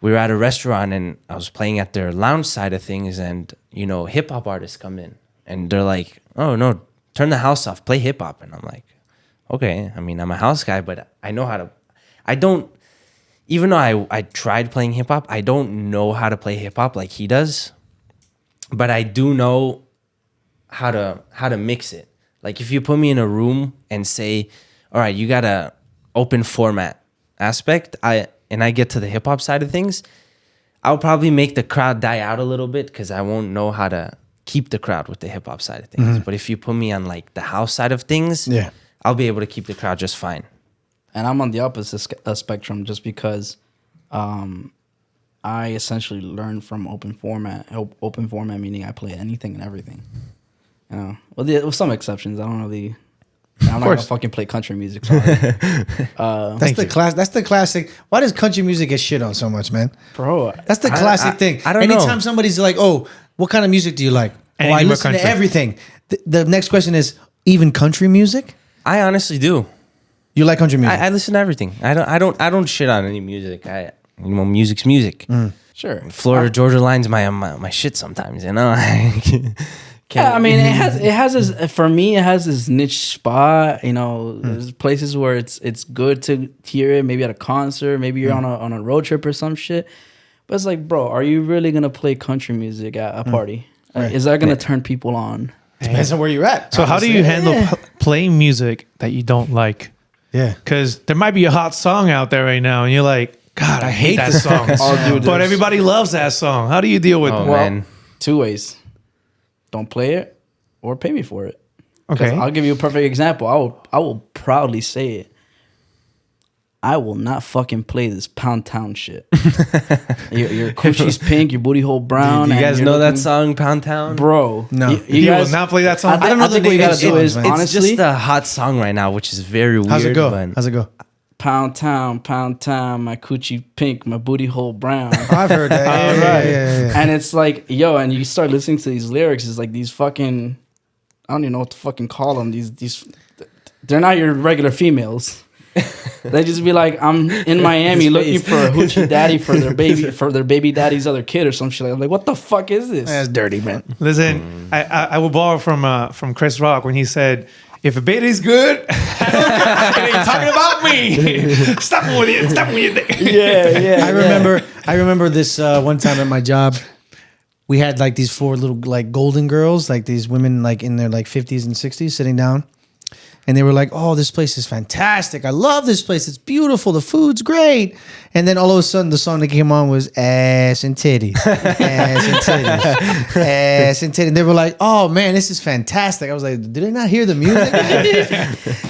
we were at a restaurant and I was playing at their lounge side of things, and hip hop artists come in and they're like, "Oh no, turn the house off, play hip hop." And I'm like, "Okay, I mean, I'm a house guy, but I know how to. I don't, even though I tried playing hip hop, I don't know how to play hip hop like he does, but I do know how to mix it. Like if you put me in a room and say, all right, you got a open format aspect, I get to the hip hop side of things, I'll probably make the crowd die out a little bit because I won't know how to keep the crowd with the hip hop side of things. But if you put me on like the house side of things, Yeah. I'll be able to keep the crowd just fine. And I'm on the opposite spectrum just because I essentially learned from open format. Open format meaning I play anything and everything. With some exceptions. I'm not gonna fucking play country music. Sorry. That's the classic. Why does country music get shit on so much, man? Bro, That's the classic thing. I don't know. Anytime somebody's like, "Oh, what kind of music do you like?" Oh, I Anything but listen to country. everything. The next question is, even country music? I honestly do. You like country music? I listen to everything. I don't shit on any music. Music's music. sure. Florida Georgia Line's my shit sometimes, Yeah, I mean, it has this, for me, it has this niche spot. You know, there's places where it's good to hear it. Maybe at a concert, maybe you're on a road trip or some shit. But it's like, bro, are you really gonna play country music at a party? Is that gonna turn people on? Depends on where you're at. So how do you handle playing music that you don't like? Yeah. Because there might be a hot song out there right now, and you're like, God, I hate that song. But everybody loves that song. How do you deal with it? Man. Two ways: don't play it, or pay me for it. 'Cause Okay. I'll give you a perfect example. I will proudly say it. I will not fucking play this Pound Town shit. your coochie's pink, your booty hole brown. Do you and guys you're know that looking- song, Pound Town? bro? No. You guys will not play that song? I don't know. I think what you gotta do is man. It's honestly, just a hot song right now, which is very weird. How's it go? But How's it go? Pound Town, my coochie pink, my booty hole brown. I've heard that. Yeah. And it's like, yo, and you start listening to these lyrics, it's like these fucking, I don't even know what to fucking call them. These, they're not your regular females. They just be like, I'm in Miami looking for a hoochie daddy for their baby daddy's other kid or some shit. I'm like, what the fuck is this? That's dirty, man. Listen, I will borrow from Chris Rock when he said, if a baby's good, it ain't talking about me. Stop with it. Stop with it. Yeah. I remember this one time at my job. We had like these 4 little like golden girls, like these women like in their like 50s and 60s sitting down. And they were like, oh, this place is fantastic. I love this place. It's beautiful. The food's great. And then all of a sudden, the song that came on was ass and titties. Ass and titties. Ass and titties. And they were like, oh, man, this is fantastic. I was like, did they not hear the music?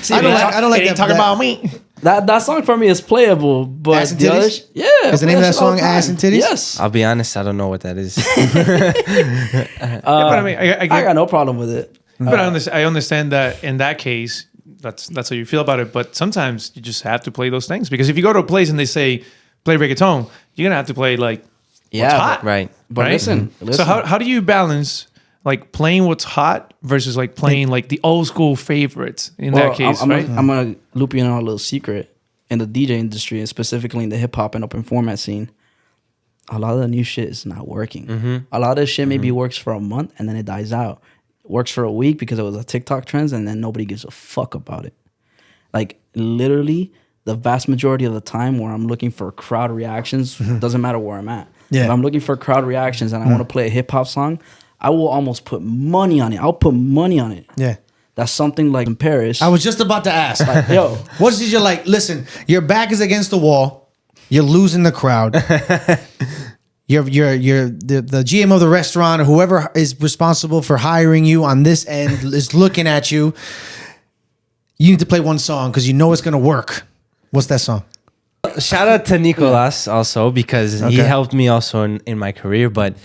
See, I don't like that. Talking about me. that song for me is playable, but Ass and the other Titties? yeah. Is the name of that song Ass and Titties? Yes. I'll be honest, I don't know what that is. But I mean, I got no problem with it. But I understand that in that case, that's how you feel about it. But sometimes you just have to play those things because if you go to a place and they say play reggaeton, you're gonna have to play like what's hot, Right. But right? listen. So how do you balance like playing what's hot versus like playing like the old school favorites in that case, I'm right? I'm gonna loop you in on a little secret in the DJ industry, and specifically in the hip hop and open format scene. A lot of the new shit is not working. A lot of this shit maybe works for a month and then it dies out. It works for a week because it was a TikTok trend, and then nobody gives a fuck about it. Like literally, the vast majority of the time where I'm looking for crowd reactions, doesn't matter where I'm at. Yeah. If I'm looking for crowd reactions and I want to play a hip hop song, I will almost put money on it. I'll put money on it. Yeah. That's something like in Paris. I was just about to ask. like, yo, What is your like? Listen, your back is against the wall. You're losing the crowd. You're the GM of the restaurant or whoever is responsible for hiring you on this end is looking at you. You need to play one song because you know it's gonna work. What's that song? Shout out to Nicolas also because he Okay. helped me also in my career. But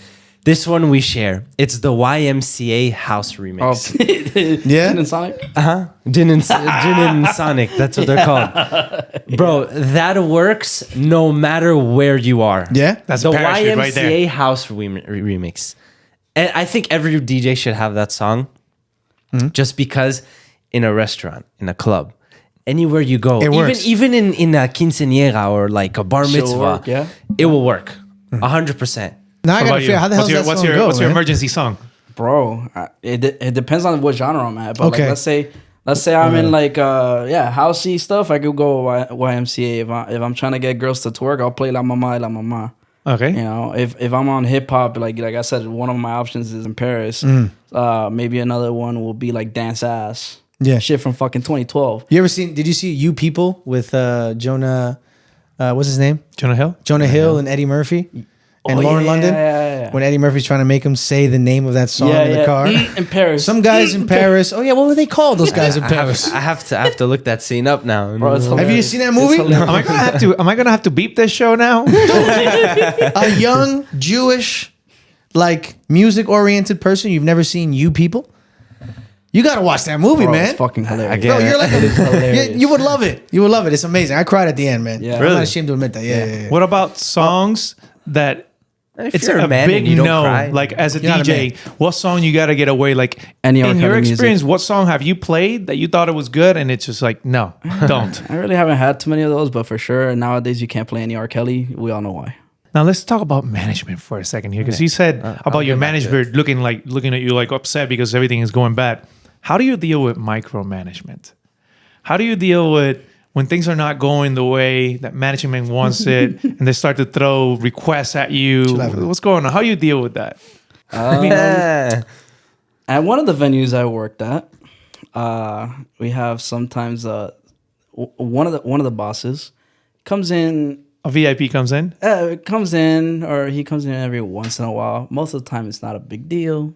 this one we share. It's the YMCA house remix. Yeah? Gin and Sonic. Gin and Sonic. That's what they're called. Bro, that works no matter where you are. Yeah? That's the a parachute right there. YMCA house remix. And I think every DJ should have that song just because in a restaurant, in a club, anywhere you go, It works. even in a quinceañera or like a bar She'll mitzvah, work, yeah. it will work 100%. Now I What gotta about figure you? out how the hell does that what's song your go, what's your man? emergency song? Bro, it depends on what genre I'm at. But Okay. like, let's say I'm in like housey stuff. I could go YMCA. If I'm trying to get girls to twerk, I'll play La Mama. Okay. You know, if I'm on hip hop, like I said, one of my options is in Paris. Maybe another one will be like Dance Ass. Yeah. Shit from fucking 2012. Did you see You People with Jonah, what's his name? Jonah Hill? Jonah Hill and Eddie Murphy and Lauren London? Yeah. When Eddie Murphy's trying to make him say the name of that song in the car. In Paris. Some guys in Paris. Oh yeah, what were they called? Those guys in Paris. I have to look that scene up now. Bro, it's Have you hilarious. seen that movie? It's hilarious. Am I gonna have to beep this show now? A young Jewish, like music-oriented person. You've never seen You People? You gotta watch that movie, Bro, man. it's fucking hilarious. Again. Bro, you're like It is hilarious. you would love it. You would love it. It's amazing. I cried at the end, man. Yeah. I'm Really? not ashamed to admit that. Yeah. What about songs that If it's you're a a man big and you don't no? cry, Like as a You're not a DJ, what song you gotta get away? Like Any R. in your Kelly music. experience, what song have you played that you thought it was good and it's just like no, don't. I really haven't had too many of those, but for sure nowadays you can't play any R. Kelly. We all know why. Now let's talk about management for a second here, because you said about I'll your get back to manager looking at you like upset because everything is going bad. How do you deal with micromanagement? How do you deal with when things are not going the way that management wants it, and they start to throw requests at you? What's going on? How do you deal with that? At one of the venues I worked at, we have sometimes one of the bosses comes in. A VIP comes in. Comes in, or he comes in every once in a while. Most of the time, it's not a big deal,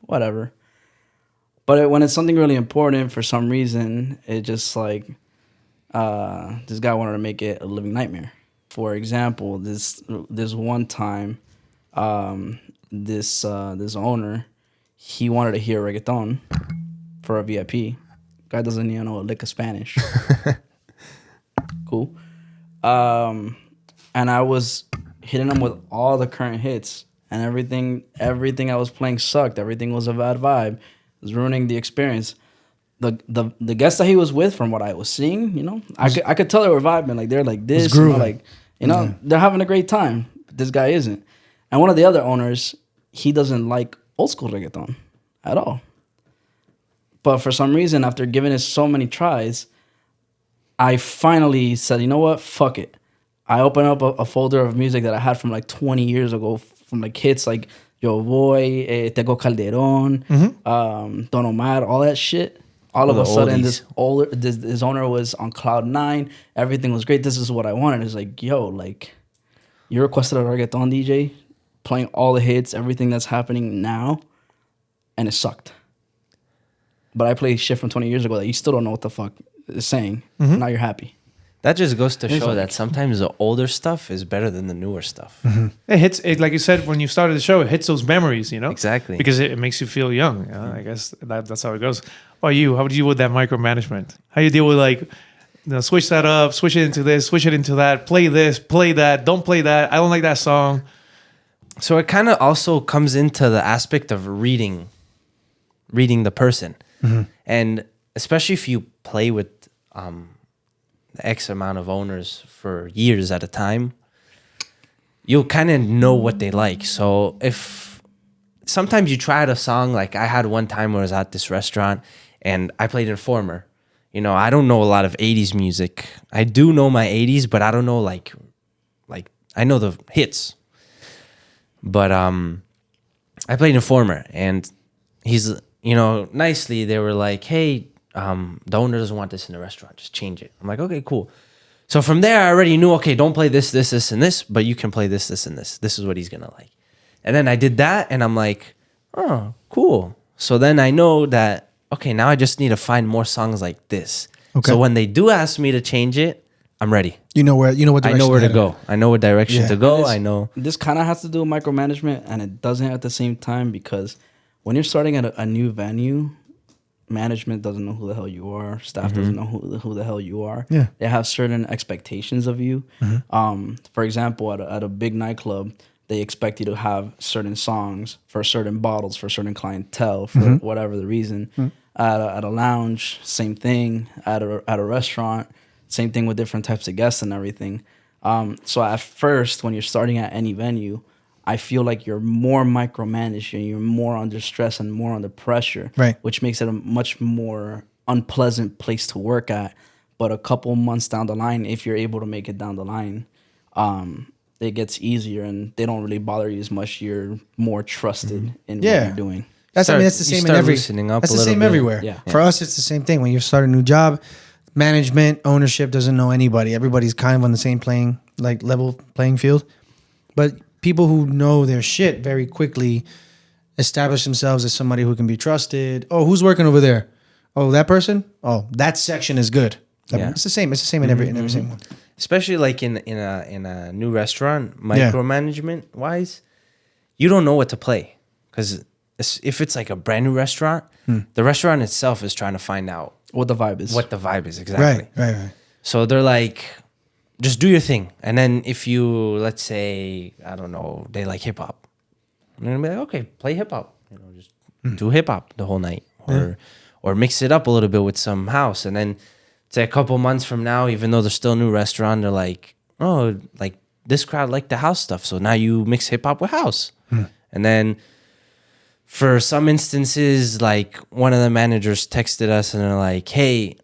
whatever. But when it's something really important, for some reason, it just like this guy wanted to make it a living nightmare. For example, this one time, this owner, he wanted to hear reggaeton for a VIP. Guy doesn't even know a lick of Spanish. Cool. And I was hitting him with all the current hits, and everything I was playing sucked. Everything was a bad vibe. It was ruining the experience. The guests that he was with, from what I was seeing, you know, I could tell they were vibing. Like they're like this, you know, like, you know, they're having a great time. But this guy isn't. And one of the other owners, he doesn't like old school reggaeton at all. But for some reason, after giving it so many tries, I finally said, you know what? Fuck it. I opened up a folder of music that I had from like 20 years ago, from like hits like Yo Voy, Tego Calderon, Don Omar, all that shit. All of a sudden, this owner was on cloud 9. Everything was great. This is what I wanted. It's like, yo, like, you requested a reggaeton DJ, playing all the hits, everything that's happening now, and it sucked. But I played shit from 20 years ago that you still don't know what the fuck it's saying. Now you're happy. That just goes to show that sometimes the older stuff is better than the newer stuff. It hits it, like you said when you started the show. It hits those memories, you know. Exactly. Because it makes you feel young. You know? I guess that's how it goes. How about you? How do you deal with that micromanagement? How do you deal with like, you know, switch that up, switch it into this, switch it into that, play this, play that, don't play that. I don't like that song. So it kind of also comes into the aspect of reading the person, and especially if you play with the X amount of owners for years at a time, you'll kind of know what they like. So if sometimes you try out a song, like I had one time where I was at this restaurant and I played Informer. You know, I don't know a lot of 80s music. I do know my 80s, but I don't know like I know the hits. But I played Informer, and he's, you know, nicely they were like, hey, the owner doesn't want this in the restaurant, just change it. I'm like, okay, cool. So from there, I already knew, okay, don't play this, this, this, and this, but you can play this, this, and this. This is what he's gonna like. And then I did that, and I'm like, oh, cool. So then I know that, okay, now I just need to find more songs like this. Okay. So when they do ask me to change it, I'm ready. You know what direction I know where to go. I know what direction to go. I know. This kind of has to do with micromanagement, and it doesn't at the same time, because when you're starting at a new venue, management doesn't know who the hell you are. Staff doesn't know who the hell you are. Yeah. They have certain expectations of you. For example, at a big nightclub, they expect you to have certain songs for certain bottles, for certain clientele, for whatever the reason. At a lounge, same thing. At a restaurant, same thing with different types of guests and everything. So at first, when you're starting at any venue, I feel like you're more micromanaged and you're more under stress and more under pressure, right? Which makes it a much more unpleasant place to work at. But a couple months down the line, if you're able to make it down the line, it gets easier and they don't really bother you as much. You're more trusted in what you're doing. That's the same in every. That's the same everywhere. Yeah. For us, it's the same thing. When you start a new job, management, ownership doesn't know anybody. Everybody's kind of on the same level playing field. But people who know their shit very quickly establish themselves as somebody who can be trusted. Oh, who's working over there? Oh, that person? Oh, that section is good. It's the same. It's the same in every single one. Especially like in a new restaurant, micromanagement wise, you don't know what to play, because if it's like a brand new restaurant, the restaurant itself is trying to find out what the vibe is. Exactly. Right. So they're like, just do your thing. And then if you, let's say, I don't know, they like hip hop, I'm gonna be like, okay, play hip hop. You know, just do hip hop the whole night, or mix it up a little bit with some house. And then say a couple months from now, even though they're still a new restaurant, they're like, oh, like this crowd like the house stuff, so now you mix hip hop with house. And then for some instances, like one of the managers texted us and they're like, hey,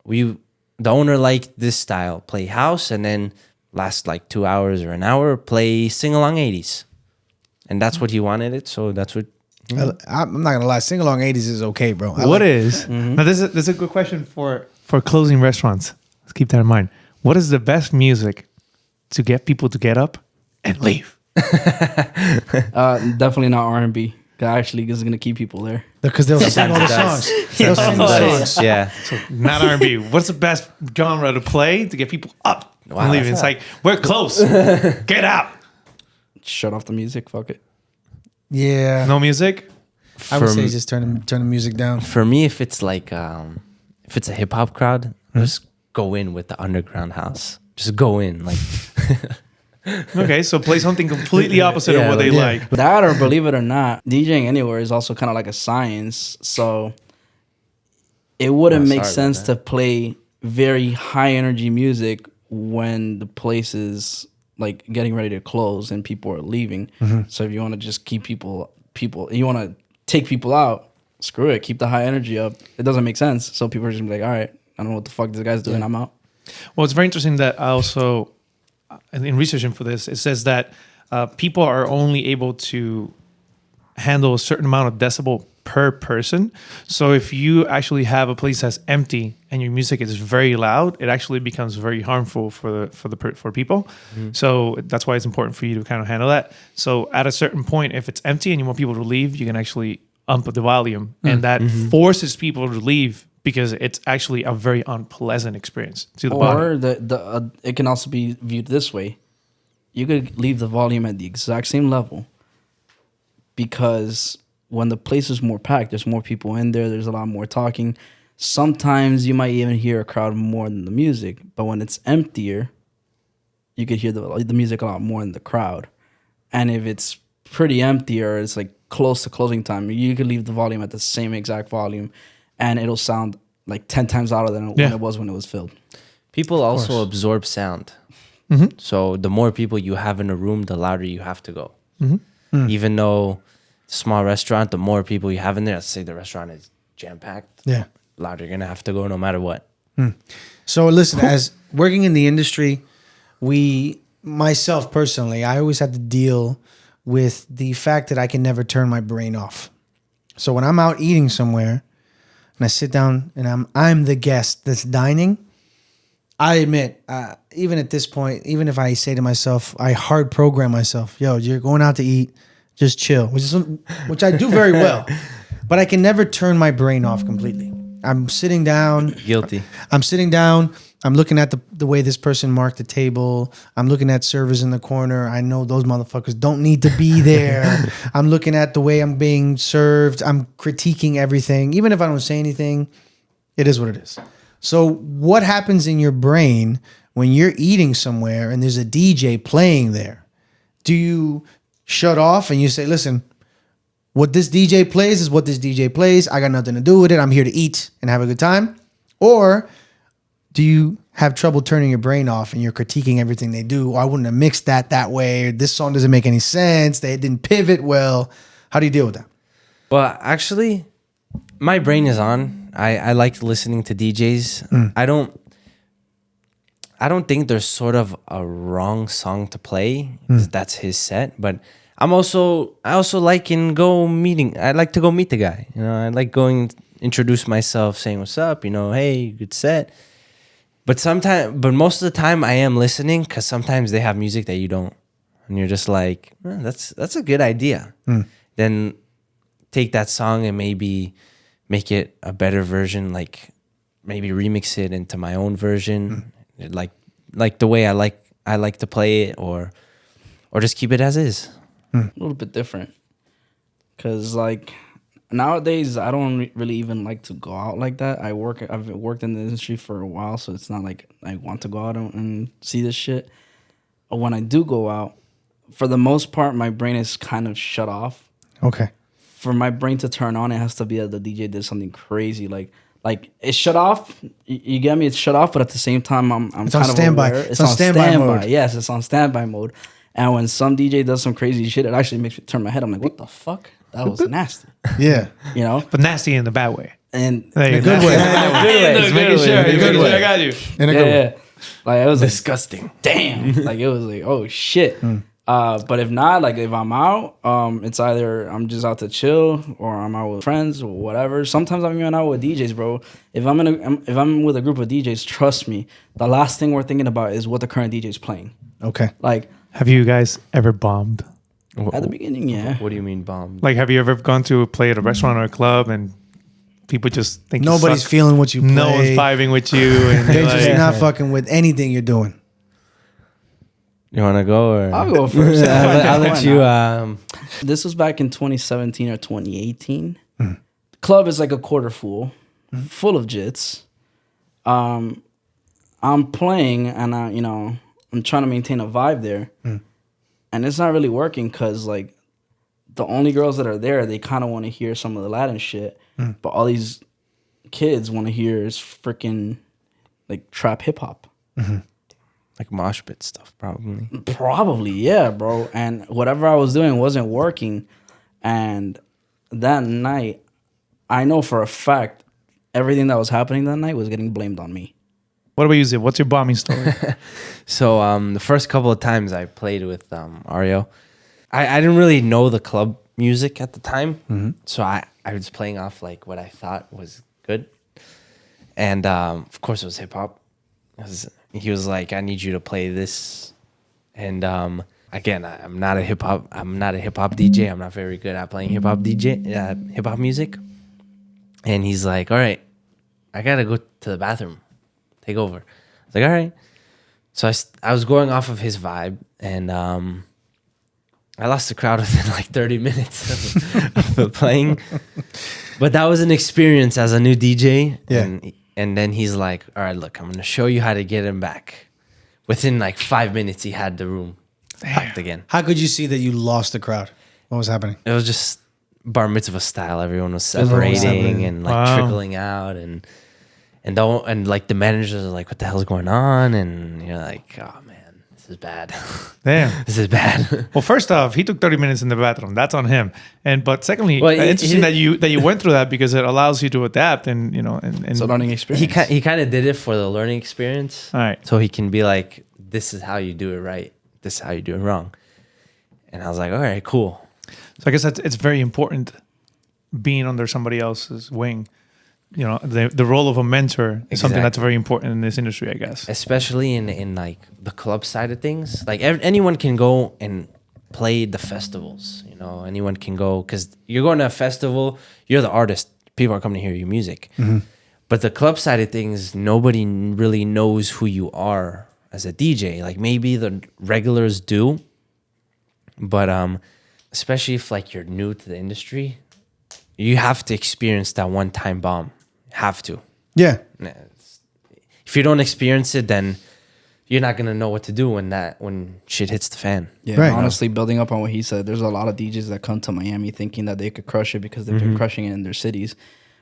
the owner liked this style, play house, and then last like 2 hours or an hour, play sing-along 80s. And that's what he wanted it, so that's what... I'm not gonna lie, sing along 80s is okay, bro. Now this is a good question for closing restaurants. Let's keep that in mind. What is the best music to get people to get up and leave? Definitely not R&B. Actually, is going to keep people there. Because they'll sing all the songs. They'll sing the songs. Yeah. So not R&B. What's the best genre to play to get people up and leave? It's like, we're close. Get out. Shut off the music. Fuck it. Yeah. No music? I would say just turn the music down. For me, if it's like if it's a hip hop crowd, just go in with the underground house. Just go in like. Okay, so play something completely opposite of what they like. That, or believe it or not, DJing anywhere is also kind of like a science. So it wouldn't make sense to play very high energy music when the place is like getting ready to close and people are leaving. So if you want to just keep people, you want to take people out, screw it, keep the high energy up. It doesn't make sense. So people are just gonna be like, all right, I don't know what the fuck this guy's doing. I'm out. Well, it's very interesting that I also, in researching for this, it says that people are only able to handle a certain amount of decibel per person. So if you actually have a place that's empty and your music is very loud, it actually becomes very harmful for people. So that's why it's important for you to kind of handle that. So at a certain point, if it's empty and you want people to leave, you can actually up the volume, and that forces people to leave because it's actually a very unpleasant experience to the body. Or it can also be viewed this way. You could leave the volume at the exact same level because when the place is more packed, there's more people in there, there's a lot more talking. Sometimes you might even hear a crowd more than the music, but when it's emptier, you could hear the music a lot more than the crowd. And if it's pretty empty or it's like close to closing time, you could leave the volume at the same exact volume and it'll sound like 10 times louder than when it was filled. People also absorb sound. So the more people you have in a room, the louder you have to go. Even though it's a small restaurant, the more people you have in there, let's say the restaurant is jam-packed, louder you're going to have to go no matter what. So listen, as working in the industry, myself personally, I always had to deal with the fact that I can never turn my brain off. So when I'm out eating somewhere and I sit down and I'm the guest that's dining, I admit, even at this point, even if I say to myself, I hard program myself, yo, you're going out to eat, just chill, which I do very well, but I can never turn my brain off completely. I'm sitting down. Guilty. I'm sitting down. I'm looking at the way this person marked the table. I'm looking at servers in the corner. I know those motherfuckers don't need to be there. I'm looking at the way I'm being served. I'm critiquing everything. Even if I don't say anything, it is what it is. So what happens in your brain when you're eating somewhere and there's a DJ playing there? Do you shut off and you say, listen, what this DJ plays is what this DJ plays. I got nothing to do with it. I'm here to eat and have a good time. Or do you have trouble turning your brain off and you're critiquing everything they do? I wouldn't have mixed that way. This song doesn't make any sense. They didn't pivot well. How do you deal with that? Well, actually, my brain is on. I like listening to DJs. I don't think there's sort of a wrong song to play. That's his set. But I also like I like to go meet the guy. I like going, introduce myself, saying what's up. Hey, good set. But most of the time I am listening because sometimes they have music that you don't, and you're just like, that's a good idea. Then take that song and maybe make it a better version, like maybe remix it into my own version, like the way I like to play it, or just keep it as is. A little bit different, because like nowadays I don't really even like to go out like that. I've worked in the industry for a while, so it's not like I want to go out and see this shit. But when I do go out, for the most part, my brain is kind of shut off. Okay. For my brain to turn on, it has to be that the DJ did something crazy. Like like it's shut off. You get me? It's shut off, but at the same time, I'm It's kind on of standby. aware. It's on standby mode. Yes, it's on standby mode. And when some DJ does some crazy shit, it actually makes me turn my head. I'm like, what the fuck? That was nasty. Yeah. You know? But nasty in the bad way. And Like, In a good way. Just making sure. In a good way. I got you. In a good way. yeah. Like it was Disgusting. like, damn. Like it was like, oh shit. But if not, like if I'm out, it's either I'm just out to chill or I'm out with friends or whatever. Sometimes I'm even out with DJs, bro. If I'm with a group of DJs, trust me, the last thing we're thinking about is what the current DJ is playing. Okay. Like Have you guys ever bombed? at the beginning, yeah. What do you mean bombed? Like, have you ever gone to play at a restaurant or a club and people just think Nobody's you suck? feeling what you play. No one's vibing with you, and They're you're just like, not fucking with anything you're doing. You want to go or? I'll go first. I'll Why let you. not? This was back in 2017 or 2018. Club is like a quarter full, full of jits. I'm playing and I'm trying to maintain a vibe there, and it's not really working because like the only girls that are there, they kind of want to hear some of the Latin shit, but all these kids want to hear is freaking like trap hip hop. Like mosh pit stuff, probably. Probably, yeah, bro. And whatever I was doing wasn't working. And that night, I know for a fact, everything that was happening that night was getting blamed on me. what about you, Ziv? What's your bombing story? So the first couple of times I played with Ario, I didn't really know the club music at the time. So I was playing off like what I thought was good. And of course it was hip hop. He was like, I need you to play this. And again, I'm not a hip hop DJ. I'm not very good at playing hip hop music. And he's like, all right, I gotta go to the bathroom. Take over. I was like, all right. So I was going off of his vibe, and I lost the crowd within like 30 minutes of playing. But that was an experience as a new DJ. Yeah. And then he's like, all right, look, I'm going to show you how to get him back. Within like 5 minutes, he had the room packed again. How could you see that you lost the crowd? What was happening? It was just bar mitzvah style. Everyone was Everyone was separating separating. and like Wow. trickling out. And like the managers are like, what the hell's going on? And you're like, oh man, this is bad. Damn. This is bad. Well, first off, he took 30 minutes in the bathroom. That's on him. But secondly, Well, interesting that you went through that because it allows you to adapt and and It's a learning experience. He kind of did it for the learning experience. All right. So he can be like, this is how you do it right. This is how you do it wrong. And I was like, all right, cool. So I guess it's very important being under somebody else's wing. You know, the role of a mentor is something that's Exactly. very important in this industry, I guess. Especially in like the club side of things. Like anyone can go and play the festivals. You know, anyone can go because you're going to a festival. You're the artist. People are coming to hear your music. But the club side of things, nobody really knows who you are as a DJ. Like maybe the regulars do, but especially if like you're new to the industry, you have to experience that one-time bomb. Have to. Yeah. If you don't experience it, then you're not gonna know what to do when shit hits the fan. Yeah, Right. honestly, building up on what he said, there's a lot of DJs that come to Miami thinking that they could crush it because they've been crushing it in their cities.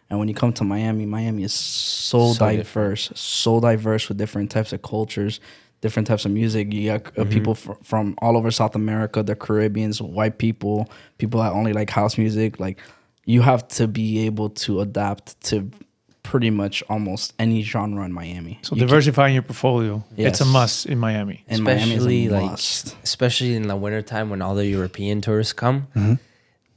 And when you come to Miami, Miami is so diverse with different types of cultures, different types of music. You got people from all over South America, the Caribbeans, white people that only like house music. Like, you have to be able to adapt to pretty much almost any genre in Miami. So You diversifying your portfolio, it's a Yes. must in Miami. And Miami Especially is a like must. especially in the wintertime when all the European tourists come,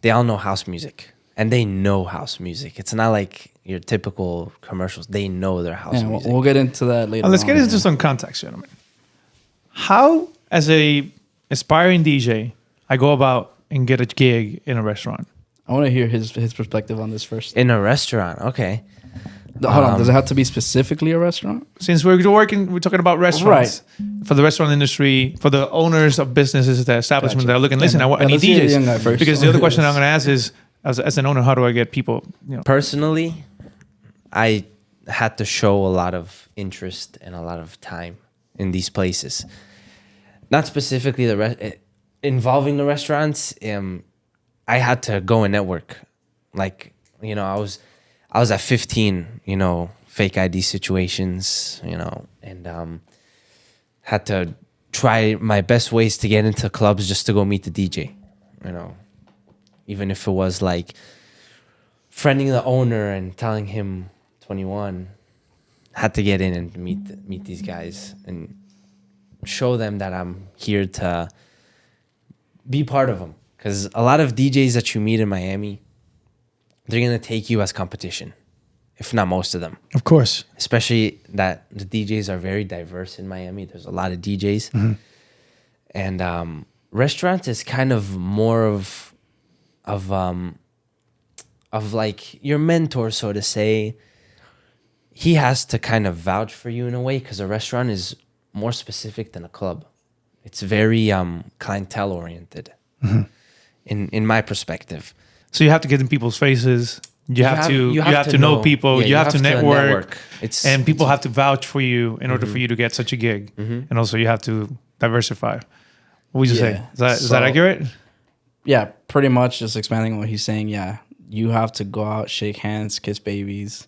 they all know house music. And they know house music. It's not like your typical commercials. They know their house Yeah, music. we'll get into that later. Let's get on, into yeah. some context, gentlemen. How, as a aspiring DJ, I go about and get a gig in a restaurant? I want to hear his perspective on this first. In a restaurant, okay. Hold on, does it have to be specifically a restaurant? Since we're talking about restaurants. For the restaurant industry, for the owners of businesses, the establishments Gotcha. that are looking, listen, I need let's hear the young guy DJs. first. Because the other question I'm going to ask is, as an owner, how do I get people, Personally, I had to show a lot of interest and a lot of time in these places. Not specifically involving the restaurants. I had to go and network. Like, I I was at 15, you know, fake ID situations, you know, and had to try my best ways to get into clubs just to go meet the DJ, you know, even if it was like friending the owner and telling him 21, had to get in and meet these guys and show them that I'm here to be part of them. Because a lot of DJs that you meet in Miami, they're going to take you as competition, if not most of them. Of course. Especially that the DJs are very diverse in Miami. There's a lot of DJs. Mm-hmm. And restaurants is kind of more of like your mentor, so to say. He has to kind of vouch for you in a way, because a restaurant is more specific than a club. It's very clientele oriented, mm-hmm. in my perspective. So you have to get in people's faces. You have to know people. Yeah, you have to network. And people it's- have to vouch for you in order for you to get such a gig. Mhm. And also you have to diversify. What would you say? Yeah. Is that accurate? Yeah, pretty much just expanding on what he's saying. Yeah, you have to go out, shake hands, kiss babies.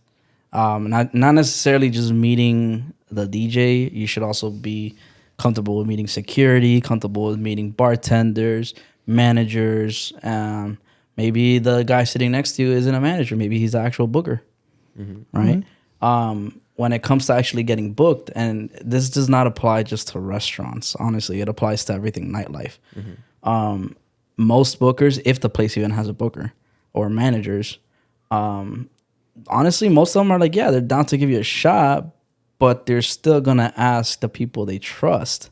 Not necessarily just meeting the DJ. You should also be comfortable with meeting security, comfortable with meeting bartenders, managers. Maybe the guy sitting next to you isn't a manager. Maybe he's the actual booker, right? When it comes to actually getting booked, and this does not apply just to restaurants. Honestly, it applies to everything nightlife. Most bookers, if the place even has a booker or managers, honestly, most of them are like, yeah, they're down to give you a shot, but they're still gonna ask the people they trust.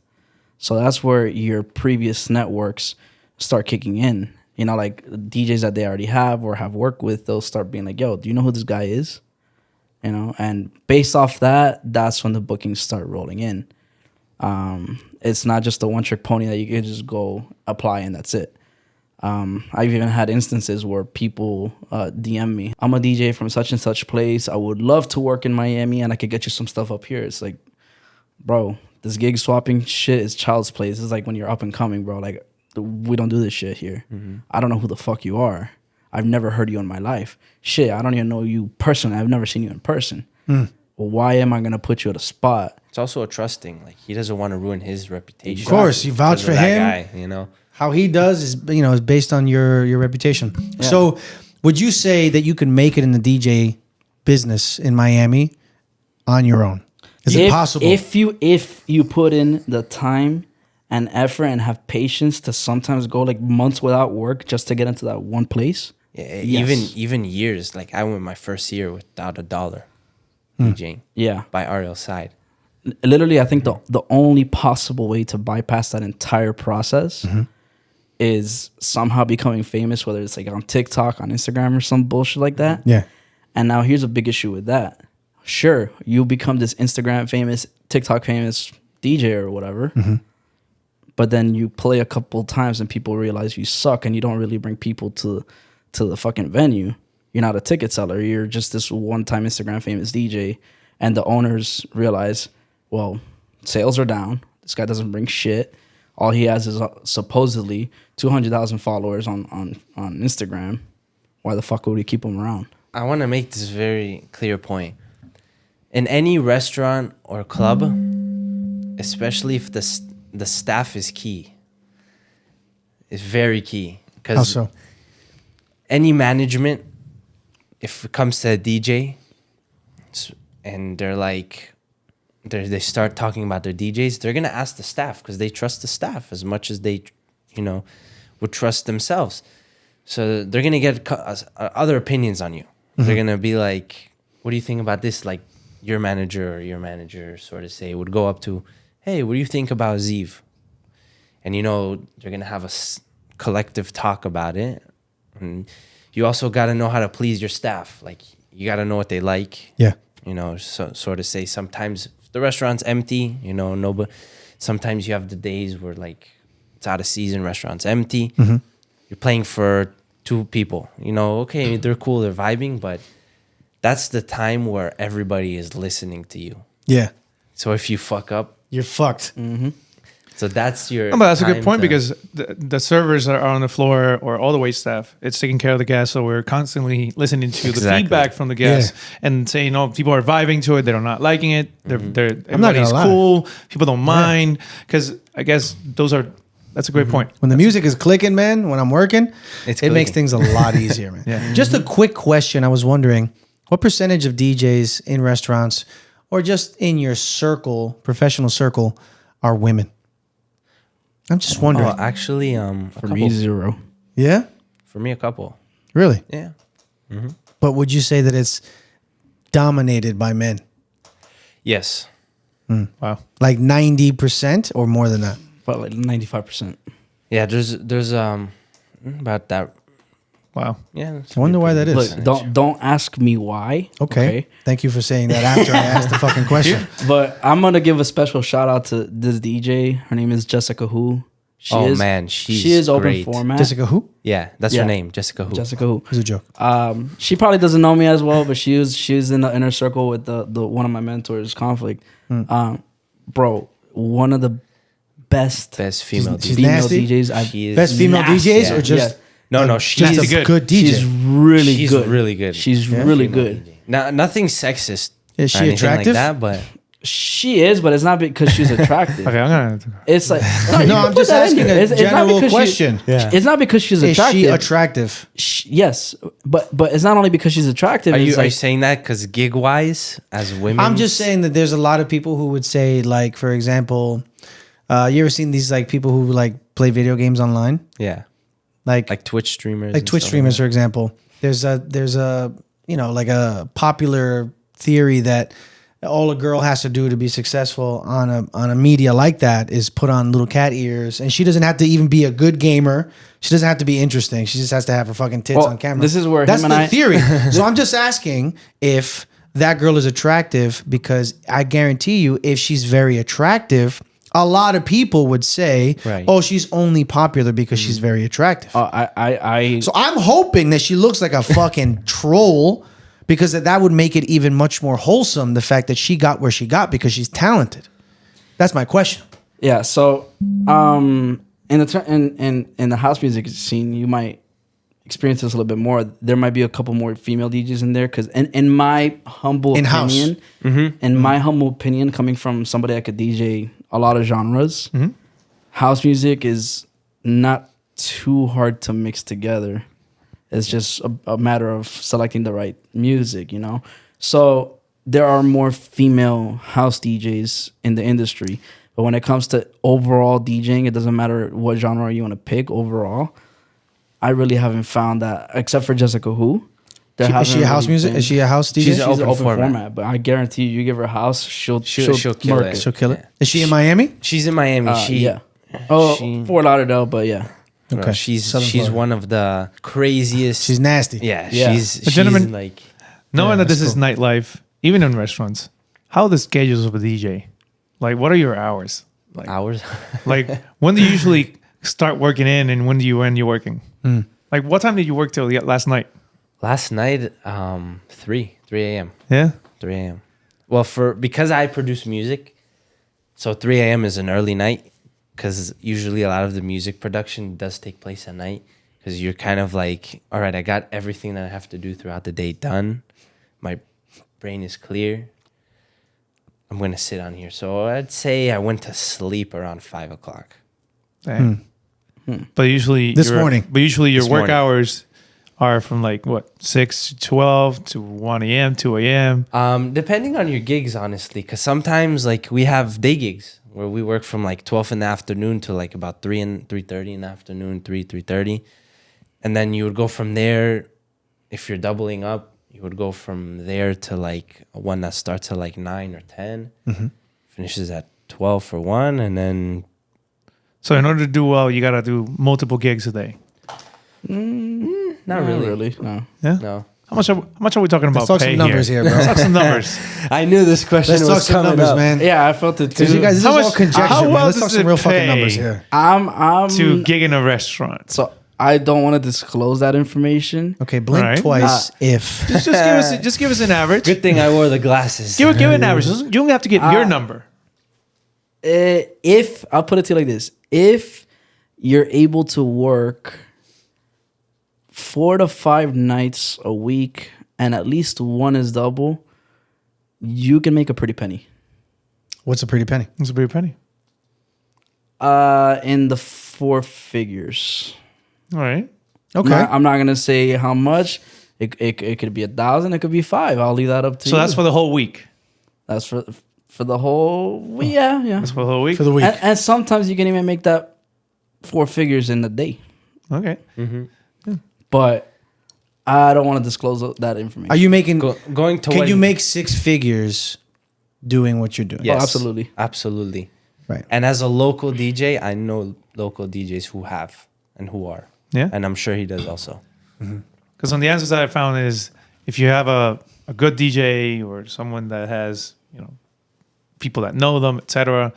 So that's where your previous networks start kicking in. You know, like DJs that they already have or have worked with, they'll start being like, yo, do you know who this guy is? You know, and based off that, that's when the bookings start rolling in. It's not just a one-trick pony that you can just go apply and that's it. I've even had instances where people DM me, I'm a DJ from such and such place. I would love to work in Miami and I could get you some stuff up here. It's like, bro, this gig swapping shit is child's play. This is like when you're up and coming, bro. Like, we don't do this shit here. I don't know who the fuck you are. I've never heard you in my life. Shit, I don't even know you personally. I've never seen you in person. Well, why am I going to put you at a spot? It's also a trusting. Like, he doesn't want to ruin his reputation. Of course, you vouch because for of that him. guy, you know? How he does is, is based on your reputation. Yeah. So, would you say that you can make it in the DJ business in Miami on your own? Is it possible? If you put in the time and effort and have patience to sometimes go like months without work just to get into that one place. Yeah, Yes. even years. Like, I went my first year without $1 DJing Yeah. by Ariel's side. Literally, I think the only possible way to bypass that entire process is somehow becoming famous, whether it's like on TikTok, on Instagram, or some bullshit like that. Yeah. And now here's a big issue with that. Sure, you become this Instagram famous, TikTok famous DJ or whatever. But then you play a couple times and people realize you suck and you don't really bring people to the fucking venue. You're not a ticket seller. You're just this one-time Instagram famous DJ. And the owners realize, well, sales are down. This guy doesn't bring shit. All he has is supposedly 200,000 followers on Instagram. Why the fuck would we keep him around? I want to make this very clear point. In any restaurant or club, especially if the staff is key, it's very key. How Because so? any management, if it comes to a DJ, and they're like, they start talking about their DJs, they're gonna ask the staff because they trust the staff as much as they, would trust themselves. So they're gonna get other opinions on you. They're gonna be like, "What do you think about this?" Like your manager sort of say would go up to, "Hey, what do you think about Ziv?" And they're gonna have a collective talk about it. And you also gotta know how to please your staff. Like, you gotta know what they like. Yeah. Sort of say sometimes the restaurant's empty. But sometimes you have the days where like it's out of season, restaurant's empty. You're playing for 2 people. Okay, they're cool, they're vibing, but that's the time where everybody is listening to you. Yeah. So if you fuck up, You're fucked. So that's your. No, but that's a good time point to- because the servers are on the floor or all the wait staff. It's taking care of the guests, so we're constantly listening to the Exactly. feedback from the guests and saying, "Oh, people are vibing to it. They're not liking it. They're I'm not gonna everybody's lie. cool. People don't mind." Because I guess that's a great point. When the music is clicking, man, when I'm working, It's it makes clicking. things a lot easier, man. Yeah. Just a quick question. I was wondering, what percentage of DJs in restaurants or just in your circle, professional circle, are women? I'm just wondering. Oh, actually, For me, 0. Yeah? For me, a couple. Really? Yeah. But would you say that it's dominated by men? Yes. Wow. Like 90% or more than that? But like 95%. Yeah. There's about that. Wow. Yeah. I wonder why that is. Look, don't ask me why. Okay. Thank you for saying that after I asked the fucking question. But I'm gonna give a special shout out to this DJ. Her name is Jessica Who. She Oh, is, man, she she's is open great. format. Jessica who? Yeah, that's Yeah. her name, Jessica Who. Jessica Who. It was a joke. She probably doesn't know me as well, but she was in the inner circle with the one of my mentors, Conflict. Bro, one of the best Best female She's DJ. nasty? DJs I've She is Best female nasty. DJs Yeah. or just No, just she's Nasty a good. good DJ? She's really She's good. really good. She's really good. Now, nothing sexist. Is she or anything attractive? Like that, but She is, but it's not because she's attractive. Okay, I'm gonna. It's like No, I'm just asking a general question. It's not because she's Is attractive. she attractive? Yes, but it's not only because she's attractive. are it's you like, saying that because gig wise, as women? I'm just saying that there's a lot of people who would say, like, for example, you ever seen these like people who like play video games online, Yeah, like like Twitch streamers. like and Twitch stuff streamers, like for example. There's a you know, like a popular theory that all a girl has to do to be successful on a media like that is put on little cat ears, and she doesn't have to even be a good gamer. She doesn't have to be interesting. She just has to have her fucking tits Well, on camera. this is where that's him the and I- theory. So I'm just asking if that girl is attractive, because I guarantee you, if she's very attractive, a lot of people would say, Right. "Oh, she's only popular because she's very attractive." I So I'm hoping that she looks like a fucking troll, because that would make it even much more wholesome, the fact that she got where she got because she's talented. That's my question. yeah. So in the house music scene, you might experience this a little bit more. There might be a couple more female DJs in there because, in my humble In-house. opinion, in my humble opinion, coming from somebody that could DJ a lot of genres, house music is not too hard to mix together. It's just a matter of selecting the right music, you know? So there are more female house DJs in the industry. But when it comes to overall DJing, it doesn't matter what genre you want to pick overall. I really haven't found that, except for Jessica Who. Is she a house music? Is she a house DJ? She's an open open format. format. But I guarantee you give her a house, she'll She'll kill murk it. She'll kill it. Yeah. Is she in Miami? She's in Miami. Yeah. Oh, she- Fort Lauderdale, but yeah. Bro, Okay. she's Southern Florida. one of the craziest. She's nasty. yeah, Yeah. she's gentleman- like Knowing that this that's is nightlife, even in restaurants, how are the schedules of a DJ? Like, what are your hours? Like, hours. like when do you usually start working in, and when do you end your working? Like, what time did you work till last night? Last night, 3 a.m. Yeah. 3 a.m. Well, because I produce music, so 3 a.m. is an early night, because usually a lot of the music production does take place at night, because you're kind of like, all right, I got everything that I have to do throughout the day done. My brain is clear. I'm going to sit on here. So I'd say I went to sleep around 5 o'clock. Dang. But usually This morning. But usually your This work morning. hours are from like what 6 to 12 to 1 a.m. 2 a.m. Depending on your gigs, honestly, because sometimes like we have day gigs where we work from like 12 in the afternoon to like about 3:30 in the afternoon, 3:30, and then you would go from there. If you're doubling up, you would go from there to like one that starts at like 9 or 10, finishes at 12 for one, and then So in order to do well, you gotta do multiple gigs a day. not really. No. Yeah. No. How much are we talking about? Let's talk pay some numbers here, bro. Let's talk some numbers. I knew this question Let's talk was some coming numbers, up. man. Yeah, I felt it too. Because you guys, this How is all much- conjecture, how man. well Let's talk does some it real fucking pay? numbers here. I'm To gig in a restaurant. So I don't want to disclose that information. Okay, blink Right. twice if. Just give us an average. Good thing I wore the glasses. Give an average. You don't have to give your number. If I'll put it to you like this, if you're able to work 4 to 5 nights a week and at least one is double, you can make a pretty penny. What's a pretty penny? It's a pretty penny. In the 4 figures. All right. Okay. I'm not gonna say how much. It could be 1,000. It could be 5. I'll leave that up to you. So that's for the whole week. That's for the whole week. Yeah. That's for the whole week. For the week. And sometimes you can even make that 4 figures in a day. Okay. But I don't want to disclose that information. Are you making? Going to Can what you make 6 figures doing what you're doing? Yes, absolutely. absolutely. Right. And as a local DJ, I know local DJs who have and who are. Yeah. And I'm sure he does also. Because on the answers that I found is if you have a good DJ or someone that has, people that know them, etc.,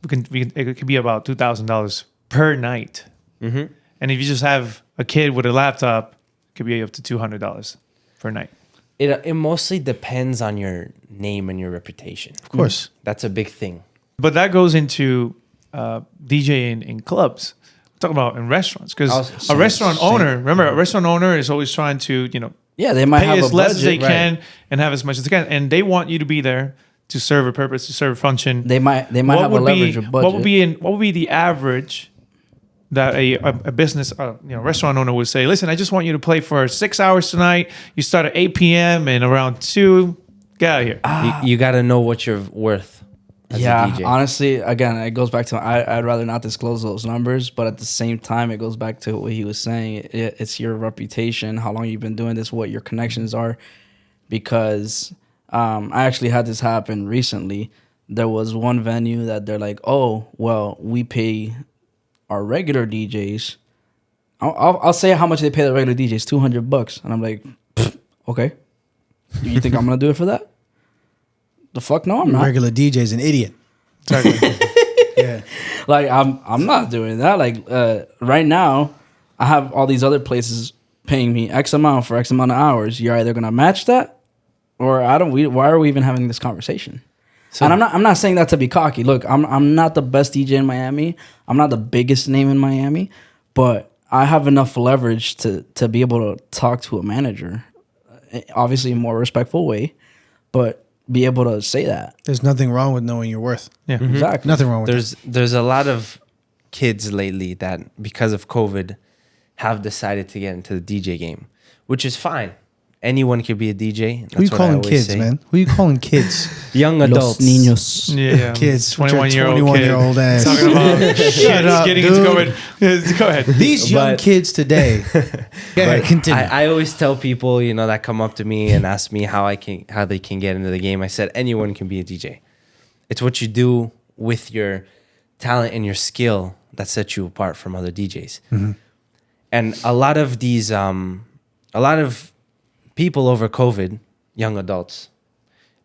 it could be about $2,000 per night. Mm-hmm. And if you just have a kid with a laptop, it could be up to $200 per night. It mostly depends on your name and your reputation. Of course. That's a big thing. But that goes into DJing in clubs. Talk about in restaurants, because a restaurant owner, remember, a restaurant owner is always trying to, Yeah, they might pay have as a less budget, as they right. can and have as much as they can, and they want you to be there to serve a purpose, to serve a function. They might have a leverage of budget. What would be the average that a business restaurant owner would say? Listen, I just want you to play for 6 hours tonight. You start at 8 p.m. and around 2, get out of here. You got to know what you're worth. As a DJ. Honestly, again, it goes back to I'd rather not disclose those numbers, but at the same time, it goes back to what he was saying. It's your reputation, how long you've been doing this, what your connections are. Because I actually had this happen recently. There was one venue that they're like, "Oh, well, we pay our regular DJs." I'll say how much they pay the regular DJs, $200, and I'm like, okay, you think I'm gonna do it for that? The fuck no, I'm not. Regular DJ's an idiot. Yeah. Like I'm not doing that. Like right now, I have all these other places paying me X amount for X amount of hours. You're either gonna match that, or I don't. Why are we even having this conversation? So, and I'm not saying that to be cocky. Look, I'm not the best DJ in Miami. I'm not the biggest name in Miami, but I have enough leverage to be able to talk to a manager, obviously in a more respectful way, but be able to say that. There's nothing wrong with knowing your worth. Yeah, Exactly. Nothing wrong with There's a lot of kids lately that, because of COVID, have decided to get into the DJ game, which is fine. Anyone can be a DJ. That's Who you what I calling always kids, say. man? Who you calling kids? Young Los adults. niños. yeah. Kids. 21-year-old 21-year-old ass. talking about Shut up, getting dude. into COVID. Go ahead. These young But- kids today. Yeah, continue. I always tell people, that come up to me and ask me how they can get into the game. I said anyone can be a DJ. It's what you do with your talent and your skill that sets you apart from other DJs. Mm-hmm. And a lot of these, people over COVID, young adults,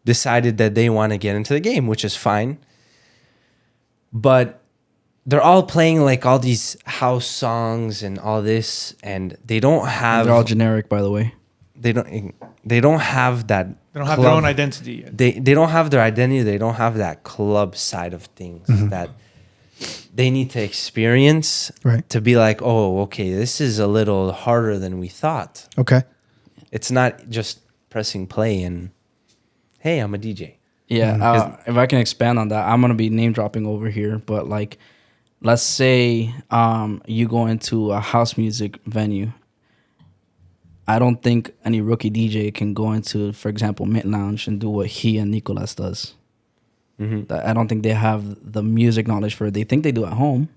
decided that they want to get into the game, which is fine. But they're all playing like all these house songs and all this, and they don't have. They're all generic, by the way. They don't have that. They don't have their club- own identity yet. They don't have their identity. They don't have that club side of things that they need to experience Right. to be like, oh, okay, this is a little harder than we thought. Okay. It's not just pressing play and, hey, I'm a DJ. Yeah, if I can expand on that, I'm gonna be name dropping over here, but like, let's say you go into a house music venue. I don't think any rookie DJ can go into, for example, Mint Lounge and do what he and Nicolas does. I don't think they have the music knowledge for it. They think they do at home,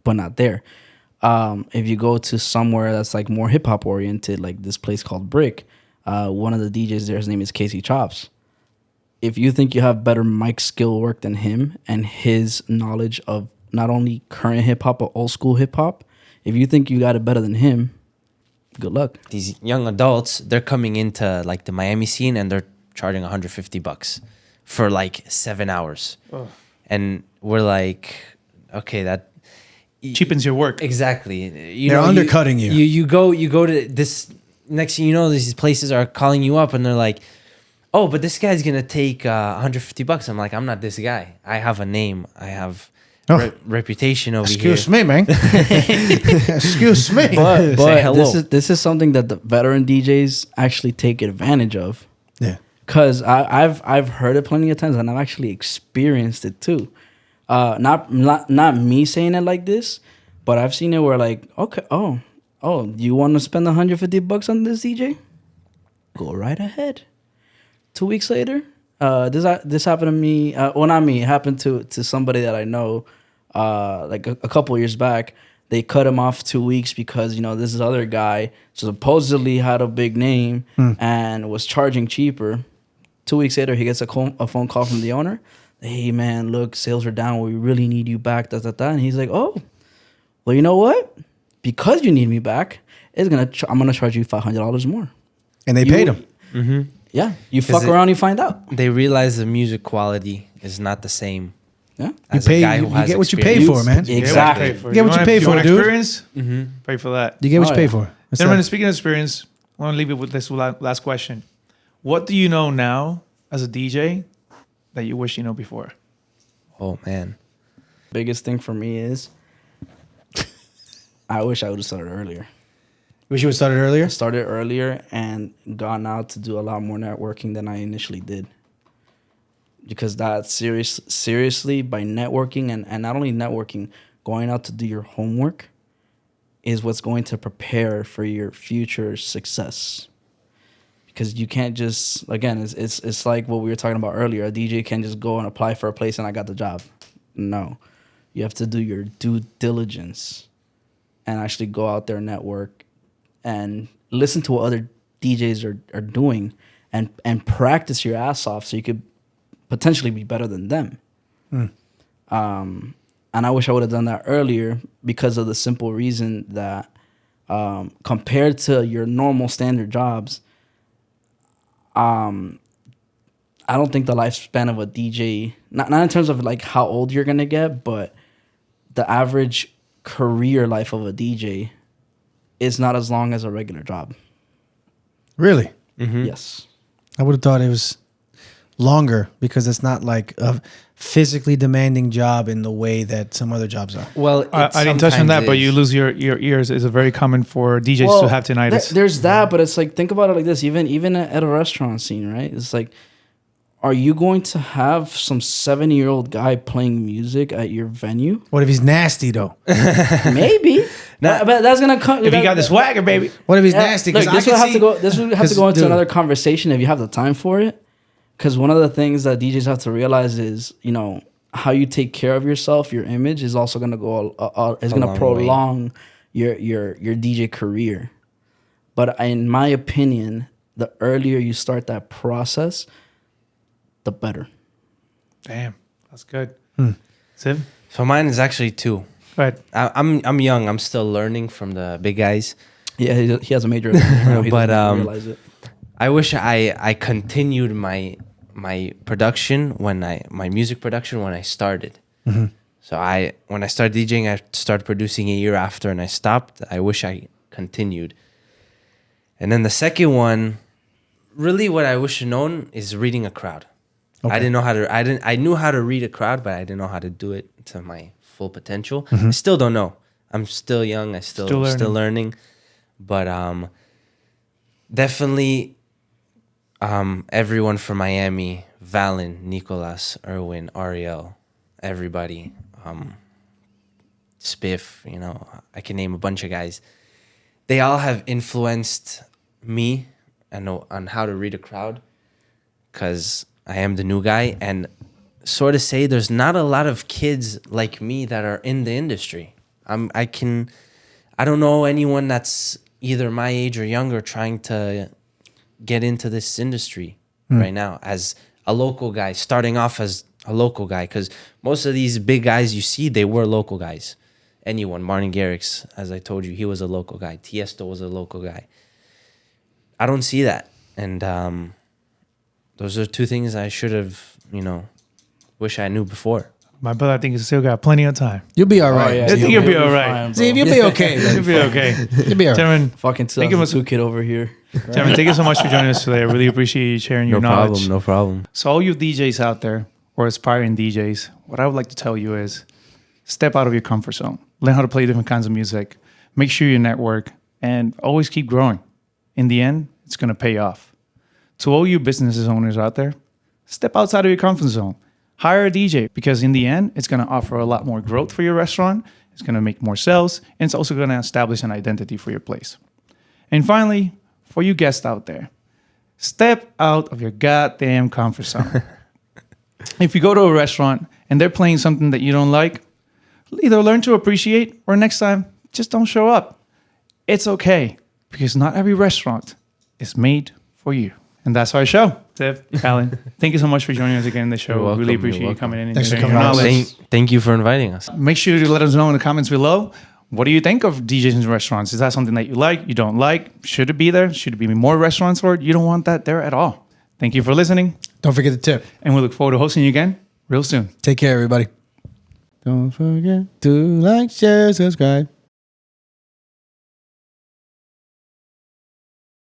but not there. If you go to somewhere that's like more hip hop oriented, like this place called Brick, one of the DJs there, his name is Casey Chops. If you think you have better mic skill work than him and his knowledge of not only current hip hop but old school hip hop, if you think you got it better than him, good luck. These young adults, they're coming into like the Miami scene and they're charging $150 for like 7 hours. And we're like, okay, that Cheapens your work. exactly. They're undercutting you. You go to this, next thing you know, these places are calling you up and they're like, oh, but this guy's gonna take $150. I'm like, I'm not this guy. I have a name. I have reputation over Excuse here. me, man. Excuse me. But hello. this is something that the veteran DJs actually take advantage of. Yeah. Cause I've heard it plenty of times and I've actually experienced it too. Not me saying it like this, but I've seen it where like, okay, oh, you want to spend $150 on this DJ? Go right ahead. 2 weeks later, this happened to me. Well, not me. It happened to somebody that I know. Like a couple years back, they cut him off 2 weeks because this other guy supposedly had a big name and was charging cheaper. 2 weeks later, he gets a phone call from the owner. Hey man, look, sales are down. We really need you back. Da da da. And he's like, oh, well, you know what? Because you need me back, I'm gonna charge you $500 more. And they paid him. Mm-hmm. Yeah, you fuck around, you find out. They realize the music quality is not the same. Yeah, As You a guy who you has get what you pay for, man. Exactly. You get what you pay for, want dude. Experience? Mm-hmm. Pay for that. You get what Oh, you pay yeah. for. That's Gentlemen, that. speaking of experience, I want to leave you with this last question. What do you know now as a DJ that you wish you know before? Oh man. Biggest thing for me is I wish I would have started earlier. Wish you would started earlier. Started earlier and gone out to do a lot more networking than I initially did. Because that seriously, by networking and not only networking, going out to do your homework is what's going to prepare for your future success. Because you can't just, again, it's like what we were talking about earlier. A DJ can't just go and apply for a place and I got the job. No. You have to do your due diligence and actually go out there and network and listen to what other DJs are doing and practice your ass off so you could potentially be better than them. And I wish I would have done that earlier because of the simple reason that compared to your normal standard jobs, I don't think the lifespan of a DJ, not in terms of like how old you're gonna get, but the average career life of a DJ is not as long as a regular job. Really? Mm-hmm. Yes. I would have thought it was longer because it's not like a physically demanding job in the way that some other jobs are. Well, I didn't touch on that, but you lose your ears. Is a very common for DJs to have tinnitus. There's that, but it's like, think about it like this. Even at a restaurant scene, right? It's like, are you going to have some 70-year-old guy playing music at your venue? What if he's nasty though? Maybe. but that's gonna come. if you got the swagger, baby. What if he's nasty? Look, this will have to go. This will have to go into dude, another conversation if you have the time for it. Because one of the things that DJs have to realize is, how you take care of yourself, your image is also gonna go. Is gonna prolong your DJ career. But in my opinion, the earlier you start that process, the better. Damn, that's good. Ziv? So mine is actually 2. Go ahead. I'm young. I'm still learning from the big guys. Yeah, he has a major. He But, doesn't realize it. I wish I continued my production my music production when I started. Mm-hmm. So when I started DJing, I started producing a year after, and I stopped. I wish I continued. And then the second one, really, what I wish I known is reading a crowd. Okay. I didn't know how to. I knew how to read a crowd, but I didn't know how to do it to my full potential. Mm-hmm. I still don't know. I'm still young. I still learning. But definitely. Everyone from Miami, Valen, Nicolas, Erwin, Ariel, everybody, Spiff, I can name a bunch of guys. They all have influenced me on how to read a crowd because I am the new guy. And sort of say there's not a lot of kids like me that are in the industry. I don't know anyone that's either my age or younger trying to get into this industry right now as a local guy, starting off as a local guy, because most of these big guys you see, they were local guys. Anyone, Martin Garrix, as I told you, he was a local guy. Tiesto was a local guy. I don't see that. And those are 2 things I should have, wish I knew before. My brother, I think he's still got plenty of time. You'll be all right. yeah, I think you'll be all right. Steve, you'll be okay. You'll be okay. You'll be all right. Gentlemen, Fucking Thank you much. 2002 kid over here. gentlemen, thank you so much for joining us today. I really appreciate you sharing your knowledge. No problem. So all you DJs out there or aspiring DJs, what I would like to tell you is step out of your comfort zone. Learn how to play different kinds of music. Make sure you network and always keep growing. In the end, it's going to pay off. To all you business owners out there, step outside of your comfort zone. Hire a DJ because in the end, it's going to offer a lot more growth for your restaurant. It's going to make more sales. And it's also going to establish an identity for your place. And finally, for you guests out there, step out of your goddamn comfort zone. If you go to a restaurant and they're playing something that you don't like, either learn to appreciate or next time, just don't show up. It's okay because not every restaurant is made for you. And that's our show. Ziv, Alan, thank you so much for joining us again in the show. You're welcome, Really you're appreciate you welcome. coming in and Thanks for sharing your coming on. knowledge. Thank you for inviting us. Make sure to let us know in the comments below. What do you think of DJs in restaurants? Is that something that you like, you don't like? Should it be there? Should it be more restaurants for it? You don't want that there at all. Thank you for listening. Don't forget the tip. And we look forward to hosting you again real soon. Take care, everybody. Don't forget to like, share, subscribe.